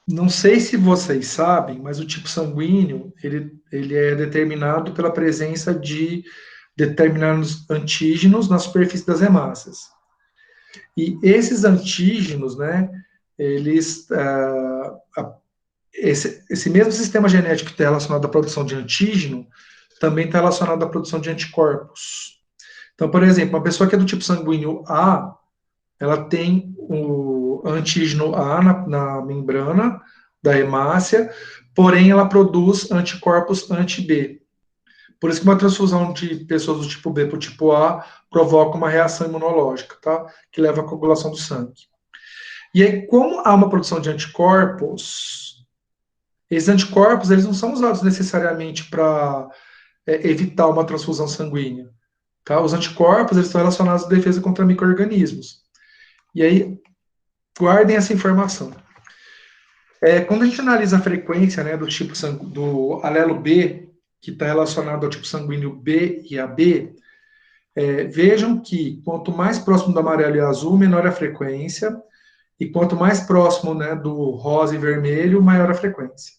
Não sei se vocês sabem, mas o tipo sanguíneo, ele é determinado pela presença de determinados antígenos na superfície das hemácias. E esses antígenos, né, eles, esse mesmo sistema genético que está relacionado à produção de antígeno, também está relacionado à produção de anticorpos. Então, por exemplo, uma pessoa que é do tipo sanguíneo A, ela tem o antígeno A na membrana da hemácia, porém ela produz anticorpos anti-B. Por isso que uma transfusão de pessoas do tipo B para o tipo A provoca uma reação imunológica, tá? Que leva à coagulação do sangue. E aí, como há uma produção de anticorpos, esses anticorpos eles não são usados necessariamente para evitar uma transfusão sanguínea. Tá? Os anticorpos eles estão relacionados à defesa contra micro-organismos. E aí, guardem essa informação. Quando a gente analisa a frequência, né, do tipo do alelo B, que está relacionado ao tipo sanguíneo B e AB, vejam que quanto mais próximo do amarelo e azul, menor a frequência, e quanto mais próximo, né, do rosa e vermelho, maior a frequência.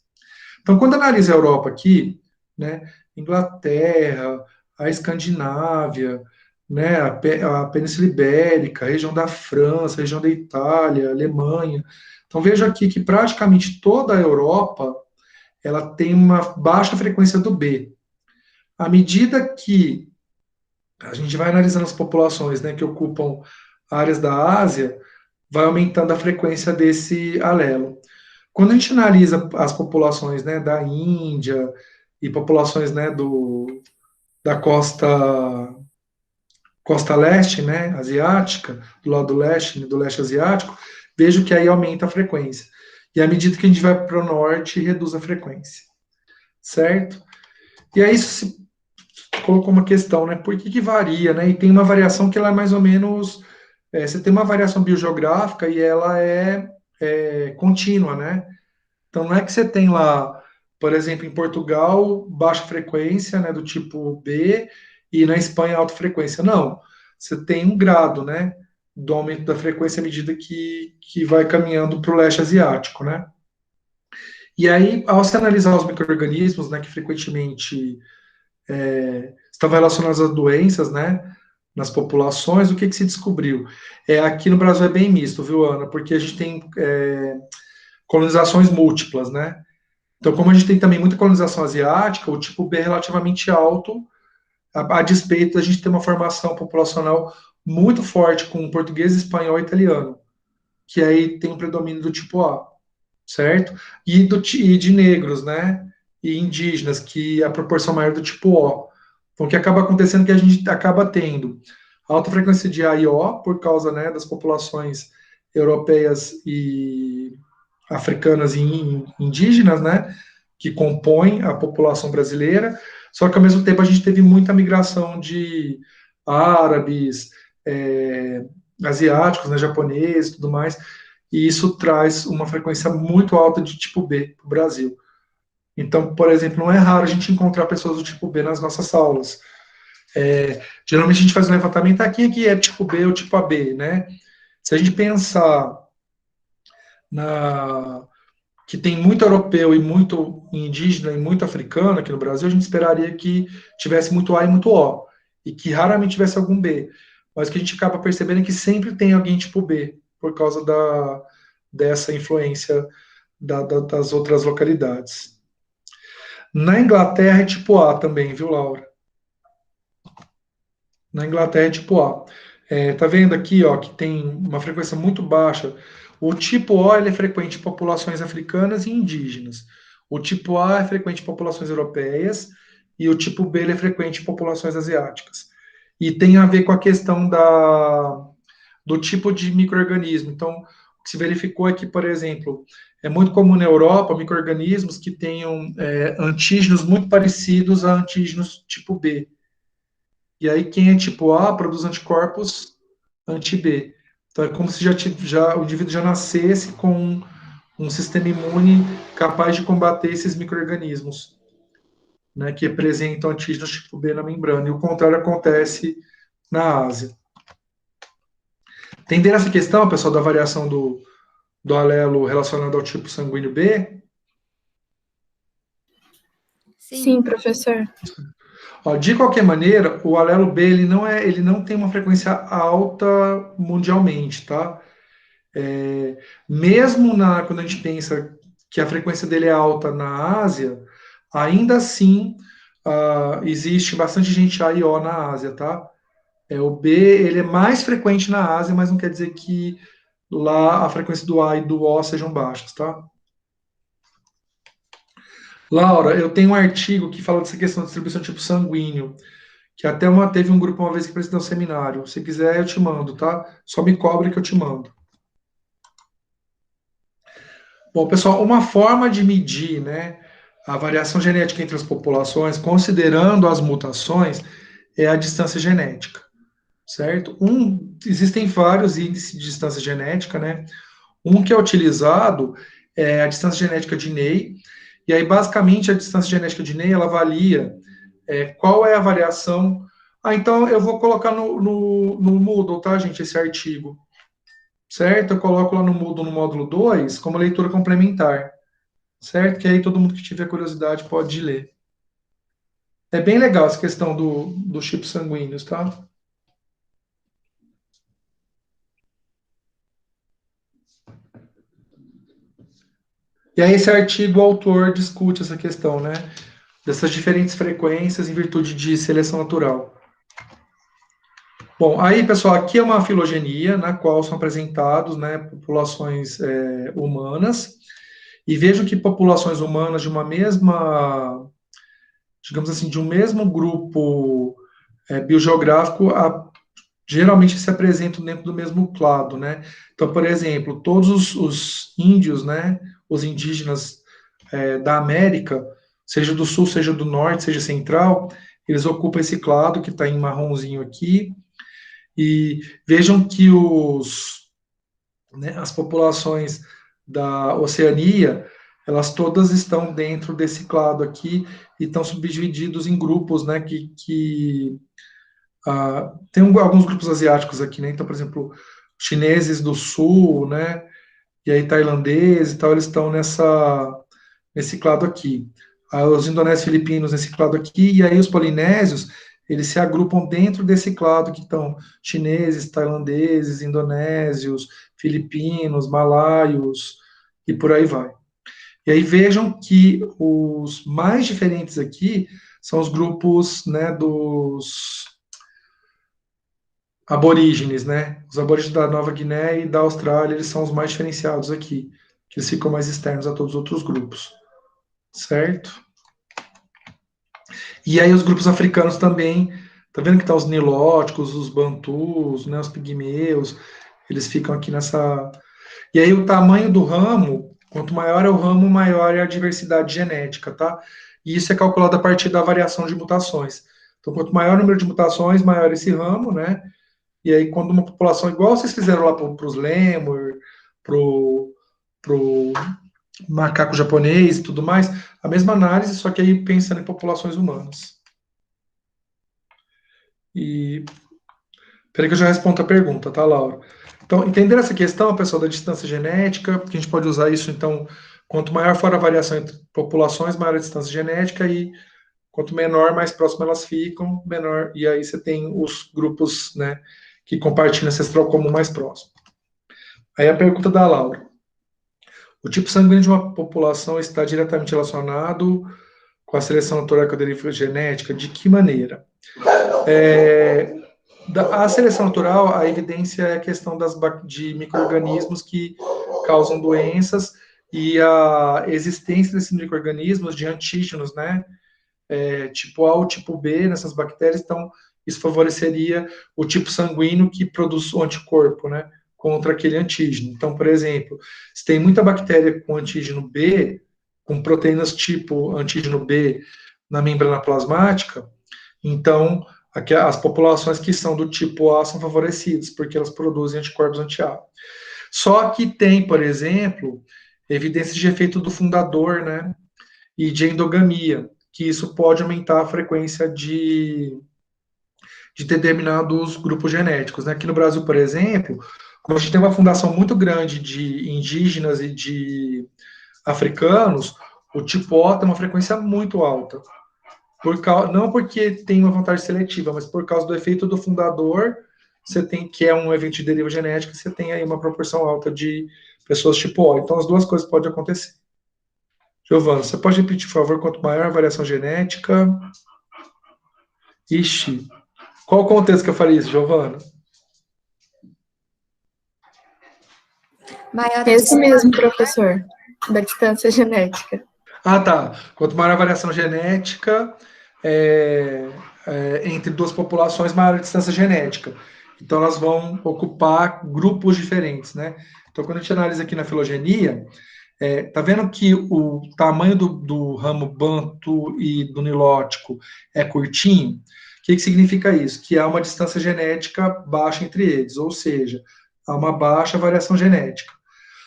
Então, quando analisa a Europa aqui, né, Inglaterra, a Escandinávia, né, a Península Ibérica, a região da França, a região da Itália, Alemanha. Então, veja aqui que praticamente toda a Europa ela tem uma baixa frequência do B. À medida que a gente vai analisando as populações, né, que ocupam áreas da Ásia, vai aumentando a frequência desse alelo. Quando a gente analisa as populações, né, da Índia e populações, né, da costa leste, né, asiática, do lado leste, do leste asiático, vejo que aí aumenta a frequência. E à medida que a gente vai para o norte, reduz a frequência. Certo? E aí isso se colocou uma questão, né? Por que varia, né? E tem uma variação que ela é mais ou menos... você tem uma variação biogeográfica e ela é contínua, né? Então não é que você tem lá, por exemplo, em Portugal, baixa frequência, né, do tipo B, e na Espanha alta frequência. Não. Você tem um grau, né, do aumento da frequência à medida que vai caminhando para o leste asiático, né? E aí, ao se analisar os micro-organismos, né, que frequentemente estavam relacionados a doenças, né, nas populações, o que se descobriu? Aqui no Brasil é bem misto, viu, Ana? Porque a gente tem colonizações múltiplas, né? Então, como a gente tem também muita colonização asiática, o tipo B é relativamente alto, a despeito da gente ter uma formação populacional muito forte com português, espanhol e italiano, que aí tem um predomínio do tipo A, certo? E de negros, né? E indígenas, que é a proporção maior do tipo O. Então, o que acaba acontecendo é que a gente acaba tendo alta frequência de A e O, por causa, né, das populações europeias e africanas e indígenas, né, que compõem a população brasileira, só que ao mesmo tempo a gente teve muita migração de árabes, asiáticos, né, japoneses, tudo mais, e isso traz uma frequência muito alta de tipo B para o Brasil. Então, por exemplo, não é raro a gente encontrar pessoas do tipo B nas nossas aulas. Geralmente a gente faz um levantamento, quem aqui é tipo B ou tipo AB, né? Se a gente pensar que tem muito europeu e muito indígena e muito africano aqui no Brasil, a gente esperaria que tivesse muito A e muito O, e que raramente tivesse algum B. Mas o que a gente acaba percebendo é que sempre tem alguém tipo B, por causa dessa influência das outras localidades. Na Inglaterra é tipo A também, viu, Laura? Na Inglaterra é tipo A. Tá vendo aqui, ó, que tem uma frequência muito baixa. O tipo O ele é frequente em populações africanas e indígenas. O tipo A é frequente em populações europeias e o tipo B ele é frequente em populações asiáticas. E tem a ver com a questão do tipo de micro-organismo. Então, o que se verificou é que, por exemplo, é muito comum na Europa micro-organismos que tenham antígenos muito parecidos a antígenos tipo B. E aí, quem é tipo A produz anticorpos anti-B. Então, é como se o indivíduo já nascesse com um sistema imune capaz de combater esses micro-organismos, né, que apresentam antígenos tipo B na membrana. E o contrário acontece na Ásia. Entenderam essa questão, pessoal, da variação do alelo relacionado ao tipo sanguíneo B? Sim, professor. Ó, de qualquer maneira, o alelo B ele não tem uma frequência alta mundialmente, tá? Mesmo quando a gente pensa que a frequência dele é alta na Ásia, ainda assim existe bastante gente A e O na Ásia, tá? O B ele é mais frequente na Ásia, mas não quer dizer que lá a frequência do A e do O sejam baixas, tá? Laura, eu tenho um artigo que fala dessa questão de distribuição tipo sanguíneo, que até teve um grupo uma vez que apresentou um seminário. Se quiser, eu te mando, tá? Só me cobre que eu te mando. Bom, pessoal, uma forma de medir, né, a variação genética entre as populações, considerando as mutações, é a distância genética, certo? Existem vários índices de distância genética, né? Um que é utilizado é a distância genética de Ney, e aí, basicamente, a distância genética de Ney, ela avalia qual é a variação. Então, eu vou colocar no Moodle, tá, gente, esse artigo. Certo? Eu coloco lá no Moodle, no módulo 2, como leitura complementar. Certo? Que aí todo mundo que tiver curiosidade pode ler. É bem legal essa questão dos tipos sanguíneos, tá? E aí, esse artigo, o autor discute essa questão, né? Dessas diferentes frequências em virtude de seleção natural. Bom, aí, pessoal, aqui é uma filogenia na qual são apresentados, né, populações humanas, e vejam que populações humanas de uma mesma, digamos assim, de um mesmo grupo biogeográfico, geralmente se apresentam dentro do mesmo clado, né? Então, por exemplo, todos os índios, né, os indígenas da América, seja do sul, seja do norte, seja central, eles ocupam esse clado que está em marronzinho aqui, e vejam que as populações da Oceania, elas todas estão dentro desse clado aqui e estão subdivididos em grupos, né, tem alguns grupos asiáticos aqui, né, então, por exemplo, chineses do sul, né, e aí tailandeses e tal, eles estão nesse clado aqui. Os indonésios e filipinos nesse clado aqui, e aí os polinésios, eles se agrupam dentro desse clado que estão chineses, tailandeses, indonésios, filipinos, malaios, e por aí vai. E aí vejam que os mais diferentes aqui são os grupos, né, dos aborígenes, né? Os aborígenes da Nova Guiné e da Austrália, eles são os mais diferenciados aqui, que eles ficam mais externos a todos os outros grupos, certo? E aí os grupos africanos também, tá vendo que tá os nilóticos, os bantus, né, os pigmeus, eles ficam aqui nessa... E aí o tamanho do ramo, quanto maior é o ramo, maior é a diversidade genética, tá? E isso é calculado a partir da variação de mutações. Então, quanto maior o número de mutações, maior esse ramo, né? E aí, quando uma população, igual vocês fizeram lá para os lêmur, pro macaco japonês e tudo mais, a mesma análise, só que aí pensando em populações humanas. E peraí que eu já respondo a pergunta, tá, Laura? Então, entender essa questão, pessoal, da distância genética, porque a gente pode usar isso, então, quanto maior for a variação entre populações, maior a distância genética, e quanto menor, mais próximo elas ficam, menor, e aí você tem os grupos, né, que compartilham ancestral comum mais próximo. Aí a pergunta da Laura. O tipo sanguíneo de uma população está diretamente relacionado com a seleção natural com a deriva genética? De que maneira? A seleção natural, a evidência é a questão de micro-organismos que causam doenças e a existência desses micro-organismos de antígenos, né? Tipo A ou tipo B nessas bactérias, então isso favoreceria o tipo sanguíneo que produz o anticorpo, né? Contra aquele antígeno. Então, por exemplo, se tem muita bactéria com antígeno B, com proteínas tipo antígeno B na membrana plasmática, então as populações que são do tipo A são favorecidas, porque elas produzem anticorpos anti-A. Só que tem, por exemplo, evidências de efeito do fundador, né? E de endogamia, que isso pode aumentar a frequência de determinados grupos genéticos. Né? Aqui no Brasil, por exemplo, como a gente tem uma fundação muito grande de indígenas e de africanos, o tipo O tem uma frequência muito alta. Não porque tem uma vantagem seletiva, mas por causa do efeito do fundador, você tem, que é um evento de deriva genética, você tem aí uma proporção alta de pessoas tipo O. Então, as duas coisas podem acontecer. Giovana, você pode repetir, por favor, quanto maior a variação genética... Ixi, qual o contexto que eu falei isso, Giovana? Esse mesmo, professor, da distância genética. Ah, tá. Quanto maior a variação genética entre duas populações, maior a distância genética. Então, elas vão ocupar grupos diferentes, né? Então, quando a gente analisa aqui na filogenia, tá vendo que o tamanho do ramo bantu e do nilótico é curtinho? O que significa isso? Que há uma distância genética baixa entre eles, ou seja, há uma baixa variação genética.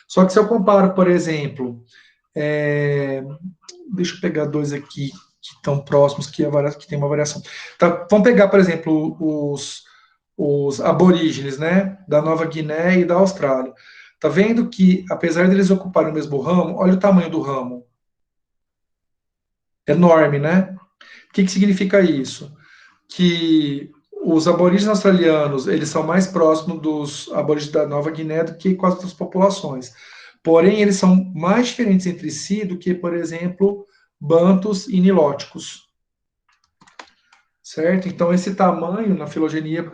Só que se eu comparo, por exemplo, deixa eu pegar dois aqui que estão próximos, que tem uma variação. Tá, vamos pegar, por exemplo, os aborígenes, né, da Nova Guiné e da Austrália. Tá vendo que, apesar deles ocuparem o mesmo ramo, olha o tamanho do ramo. Enorme, né? O que significa isso? Que os aborígenes australianos, eles são mais próximos dos aborígenes da Nova Guiné do que com as outras populações. Porém, eles são mais diferentes entre si do que, por exemplo, bantus e nilóticos. certo? Então, esse tamanho na filogenia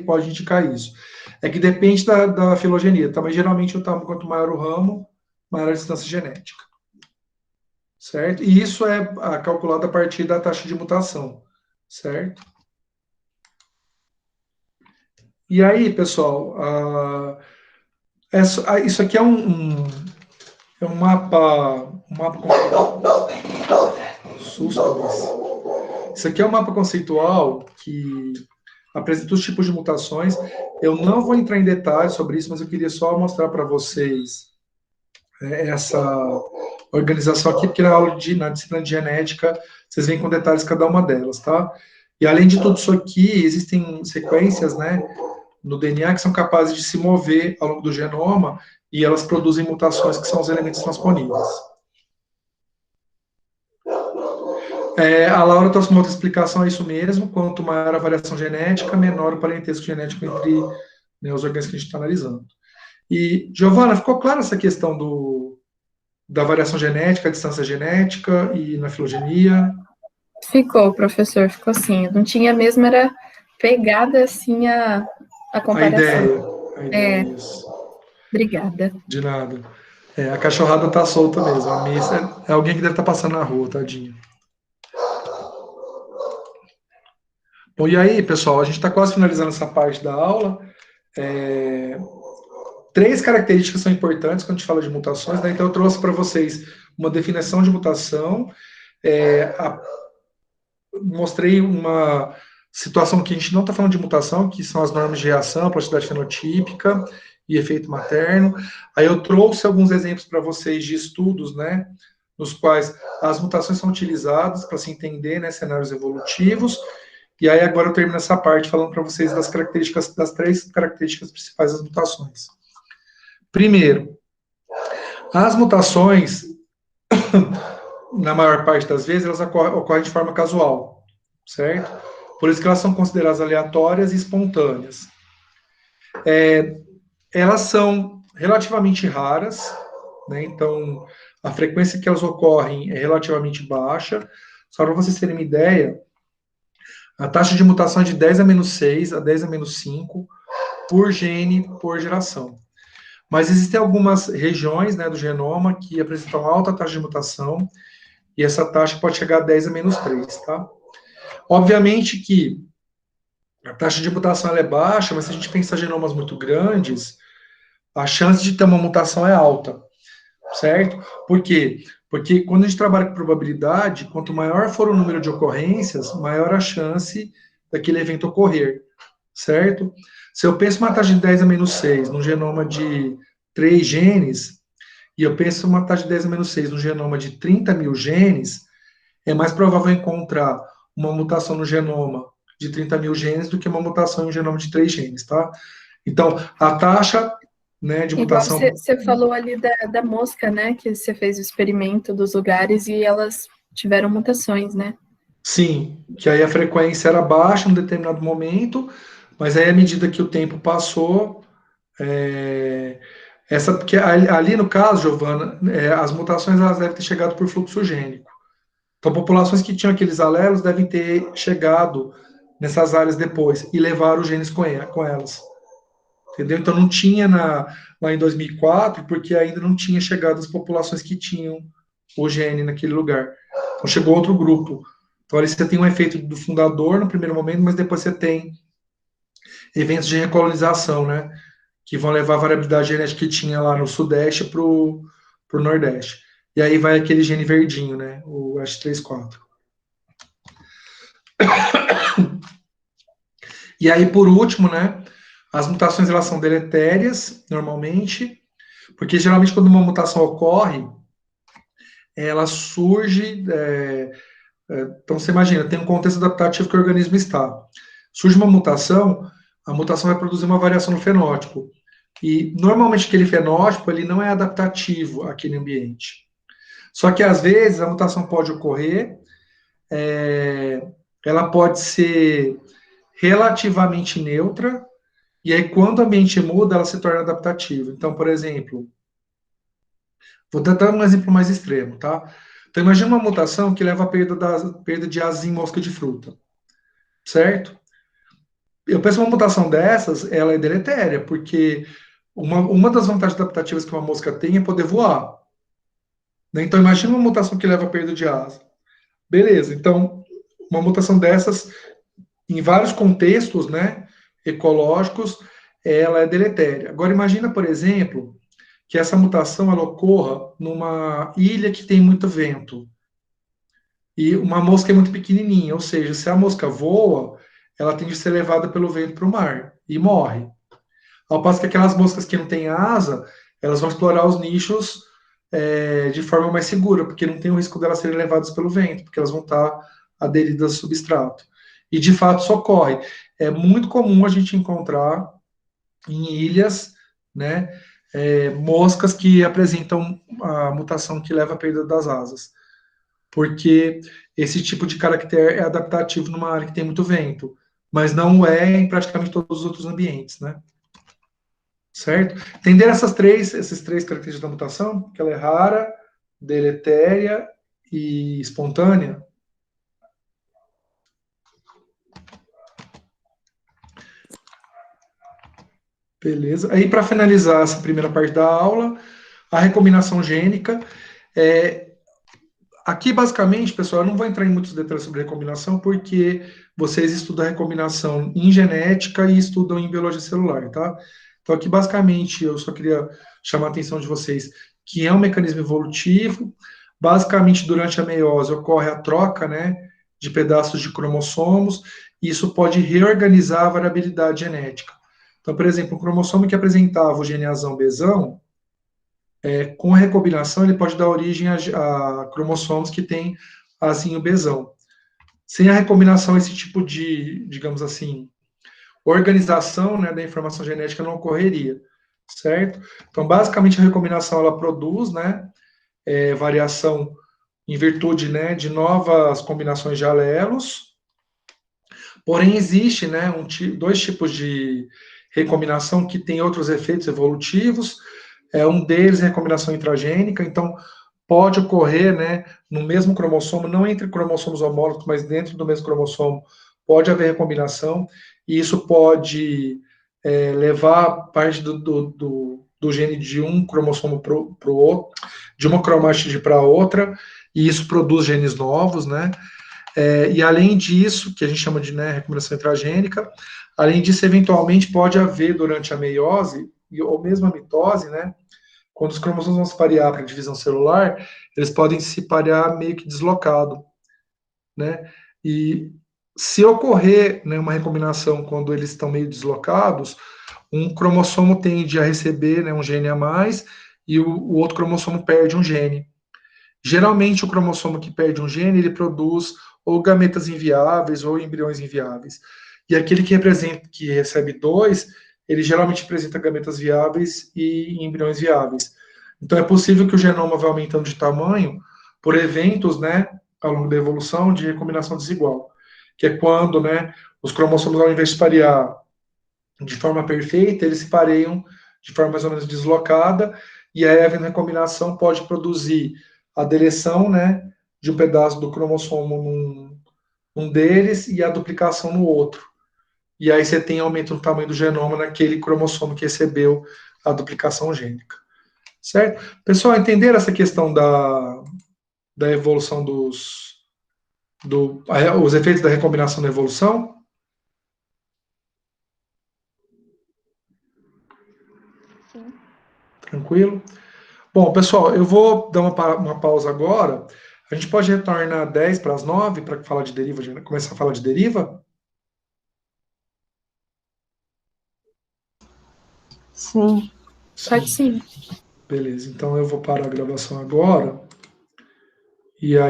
pode indicar isso. É que depende da filogenia, tá? Mas geralmente o tamanho, quanto maior o ramo, maior a distância genética, certo? E isso é calculado a partir da taxa de mutação, certo? E aí, pessoal, isso aqui é é um mapa conceitual. Susto, mas... Isso aqui é um mapa conceitual que apresenta os tipos de mutações. Eu não vou entrar em detalhes sobre isso, mas eu queria só mostrar para vocês essa organização aqui, porque na disciplina de genética vocês veem com detalhes cada uma delas, tá? E além de tudo isso aqui, existem sequências, né, no DNA que são capazes de se mover ao longo do genoma e elas produzem mutações que são os elementos transponíveis. A Laura trouxe uma outra explicação, é isso mesmo. Quanto maior a variação genética, menor o parentesco genético entre, né, os organismos que a gente está analisando. E, Giovana, ficou clara essa questão da variação genética, a distância genética e na filogenia? Ficou, professor, ficou assim. Eu não tinha mesmo, era pegada assim a comparação. A ideia, isso. Obrigada. De nada. A cachorrada tá solta mesmo. A Miss é alguém que deve estar passando na rua, tadinho. Bom, e aí, pessoal, a gente está quase finalizando essa parte da aula. Três características são importantes quando a gente fala de mutações, né? Então, eu trouxe para vocês uma definição de mutação, mostrei uma situação que a gente não está falando de mutação, que são as normas de reação, plasticidade fenotípica e efeito materno. Aí eu trouxe alguns exemplos para vocês de estudos, né, nos quais as mutações são utilizadas para se entender, né, cenários evolutivos. E aí agora eu termino essa parte falando para vocês das três características principais das mutações. Primeiro, as mutações, na maior parte das vezes, elas ocorrem de forma casual, certo? Por isso que elas são consideradas aleatórias e espontâneas. Elas são relativamente raras, né? Então, a frequência que elas ocorrem é relativamente baixa. Só para vocês terem uma ideia, a taxa de mutação é de 10 a menos 6 a 10 a menos 5 por gene por geração. Mas existem algumas regiões, né, do genoma que apresentam alta taxa de mutação, e essa taxa pode chegar a 10 a menos 3, tá? Obviamente que a taxa de mutação ela é baixa, mas se a gente pensar em genomas muito grandes, a chance de ter uma mutação é alta, certo? Por quê? Porque quando a gente trabalha com probabilidade, quanto maior for o número de ocorrências, maior a chance daquele evento ocorrer, certo? Se eu penso uma taxa de 10 a menos 6 num genoma de 3 genes, e eu penso uma taxa de 10 a menos 6 num genoma de 30 mil genes, é mais provável encontrar uma mutação no genoma de 30 mil genes do que uma mutação em um genoma de 3 genes, tá? Então, a taxa, né, de mutação... Igual você falou ali da mosca, né, que você fez o experimento dos lugares e elas tiveram mutações, né? Sim, que aí a frequência era baixa em um determinado momento, mas aí à medida que o tempo passou, porque ali no caso, Giovana, as mutações elas devem ter chegado por fluxo gênico. Então, populações que tinham aqueles alelos devem ter chegado nessas áreas depois e levaram os genes com elas. Entendeu? Então, não tinha lá em 2004, porque ainda não tinha chegado as populações que tinham o gene naquele lugar. Então, chegou outro grupo. Então, ali você tem um efeito do fundador no primeiro momento, mas depois você tem eventos de recolonização, né? Que vão levar a variabilidade genética que tinha lá no Sudeste para o Nordeste. E aí vai aquele gene verdinho, né? O H34. E aí, por último, né? As mutações elas são deletérias, normalmente, porque geralmente quando uma mutação ocorre, ela surge... então, você imagina, tem um contexto adaptativo que o organismo está. Surge uma mutação, a mutação vai produzir uma variação no fenótipo. E, normalmente, aquele fenótipo ele não é adaptativo àquele ambiente. Só que, às vezes, a mutação pode ocorrer, ela pode ser relativamente neutra, e aí, quando o ambiente muda, ela se torna adaptativa. Então, por exemplo, vou dar um exemplo mais extremo, tá? Então, imagina uma mutação que leva à perda de asa em mosca de fruta. certo? Eu penso que uma mutação dessas, ela é deletéria, porque uma das vantagens adaptativas que uma mosca tem é poder voar. Né? Então, imagina uma mutação que leva a perda de asa. Beleza, então, uma mutação dessas, em vários contextos, né, ecológicos, ela é deletéria. Agora, imagina, por exemplo, que essa mutação ela ocorra numa ilha que tem muito vento. E uma mosca é muito pequenininha, ou seja, se a mosca voa, ela tende a ser levada pelo vento para o mar e morre. Ao passo que aquelas moscas que não têm asa, elas vão explorar os nichos de forma mais segura, porque não tem o risco delas serem levadas pelo vento, porque elas vão estar aderidas ao substrato. E de fato isso ocorre. É muito comum a gente encontrar em ilhas, né, moscas que apresentam a mutação que leva à perda das asas, porque esse tipo de caractere é adaptativo numa área que tem muito vento, mas não é em praticamente todos os outros ambientes, né? Certo? Entender esses três características da mutação, que ela é rara, deletéria e espontânea. Beleza. Aí, para finalizar essa primeira parte da aula, a recombinação gênica. Aqui, basicamente, pessoal, eu não vou entrar em muitos detalhes sobre recombinação, porque vocês estudam recombinação em genética e estudam em biologia celular, tá? Então, aqui, basicamente, eu só queria chamar a atenção de vocês que é um mecanismo evolutivo. Basicamente, durante a meiose, ocorre a troca, né, de pedaços de cromossomos, e isso pode reorganizar a variabilidade genética. Então, por exemplo, um cromossomo que apresentava o gene Azão Bzão, com a recombinação, ele pode dar origem a cromossomos que têm azinho Bzão. Sem a recombinação, esse tipo de, digamos assim, organização, né, da informação genética não ocorreria, certo? Então, basicamente, a recombinação ela produz, né, variação em virtude, né, de novas combinações de alelos. Porém, existe, né, dois tipos de recombinação que têm outros efeitos evolutivos. Um deles é a recombinação intragênica, então pode ocorrer, né, no mesmo cromossomo, não entre cromossomos homólogos, mas dentro do mesmo cromossomo, pode haver recombinação, e isso pode levar parte do gene de um cromossomo para o outro, de uma cromátide para outra, e isso produz genes novos, né? E além disso, que a gente chama de, né, recombinação intragênica, além disso, eventualmente pode haver durante a meiose, ou mesmo a mitose, né? Quando os cromossomos vão se parear para a divisão celular, eles podem se parear meio que deslocado, né? E se ocorrer, né, uma recombinação quando eles estão meio deslocados, um cromossomo tende a receber, né, um gene a mais e o outro cromossomo perde um gene. Geralmente, o cromossomo que perde um gene, ele produz ou gametas inviáveis ou embriões inviáveis. E aquele que recebe dois, ele geralmente apresenta gametas viáveis e embriões viáveis. Então, é possível que o genoma vá aumentando de tamanho por eventos, né, ao longo da evolução, de recombinação desigual, que é quando, né, os cromossomos, ao invés de parear de forma perfeita, eles se pareiam de forma mais ou menos deslocada, e aí, havendo recombinação, pode produzir a deleção, né, de um pedaço do cromossomo num deles e a duplicação no outro. E aí você tem aumento no tamanho do genoma naquele cromossomo que recebeu a duplicação gênica. Certo? Pessoal, entenderam essa questão da evolução os efeitos da recombinação na evolução? Sim. Tranquilo? Bom, pessoal, eu vou dar uma pausa agora. A gente pode retornar 10 para as 9 para falar de deriva, começar a falar de deriva? Sim. Pode sim. Beleza, então eu vou parar a gravação agora. E aí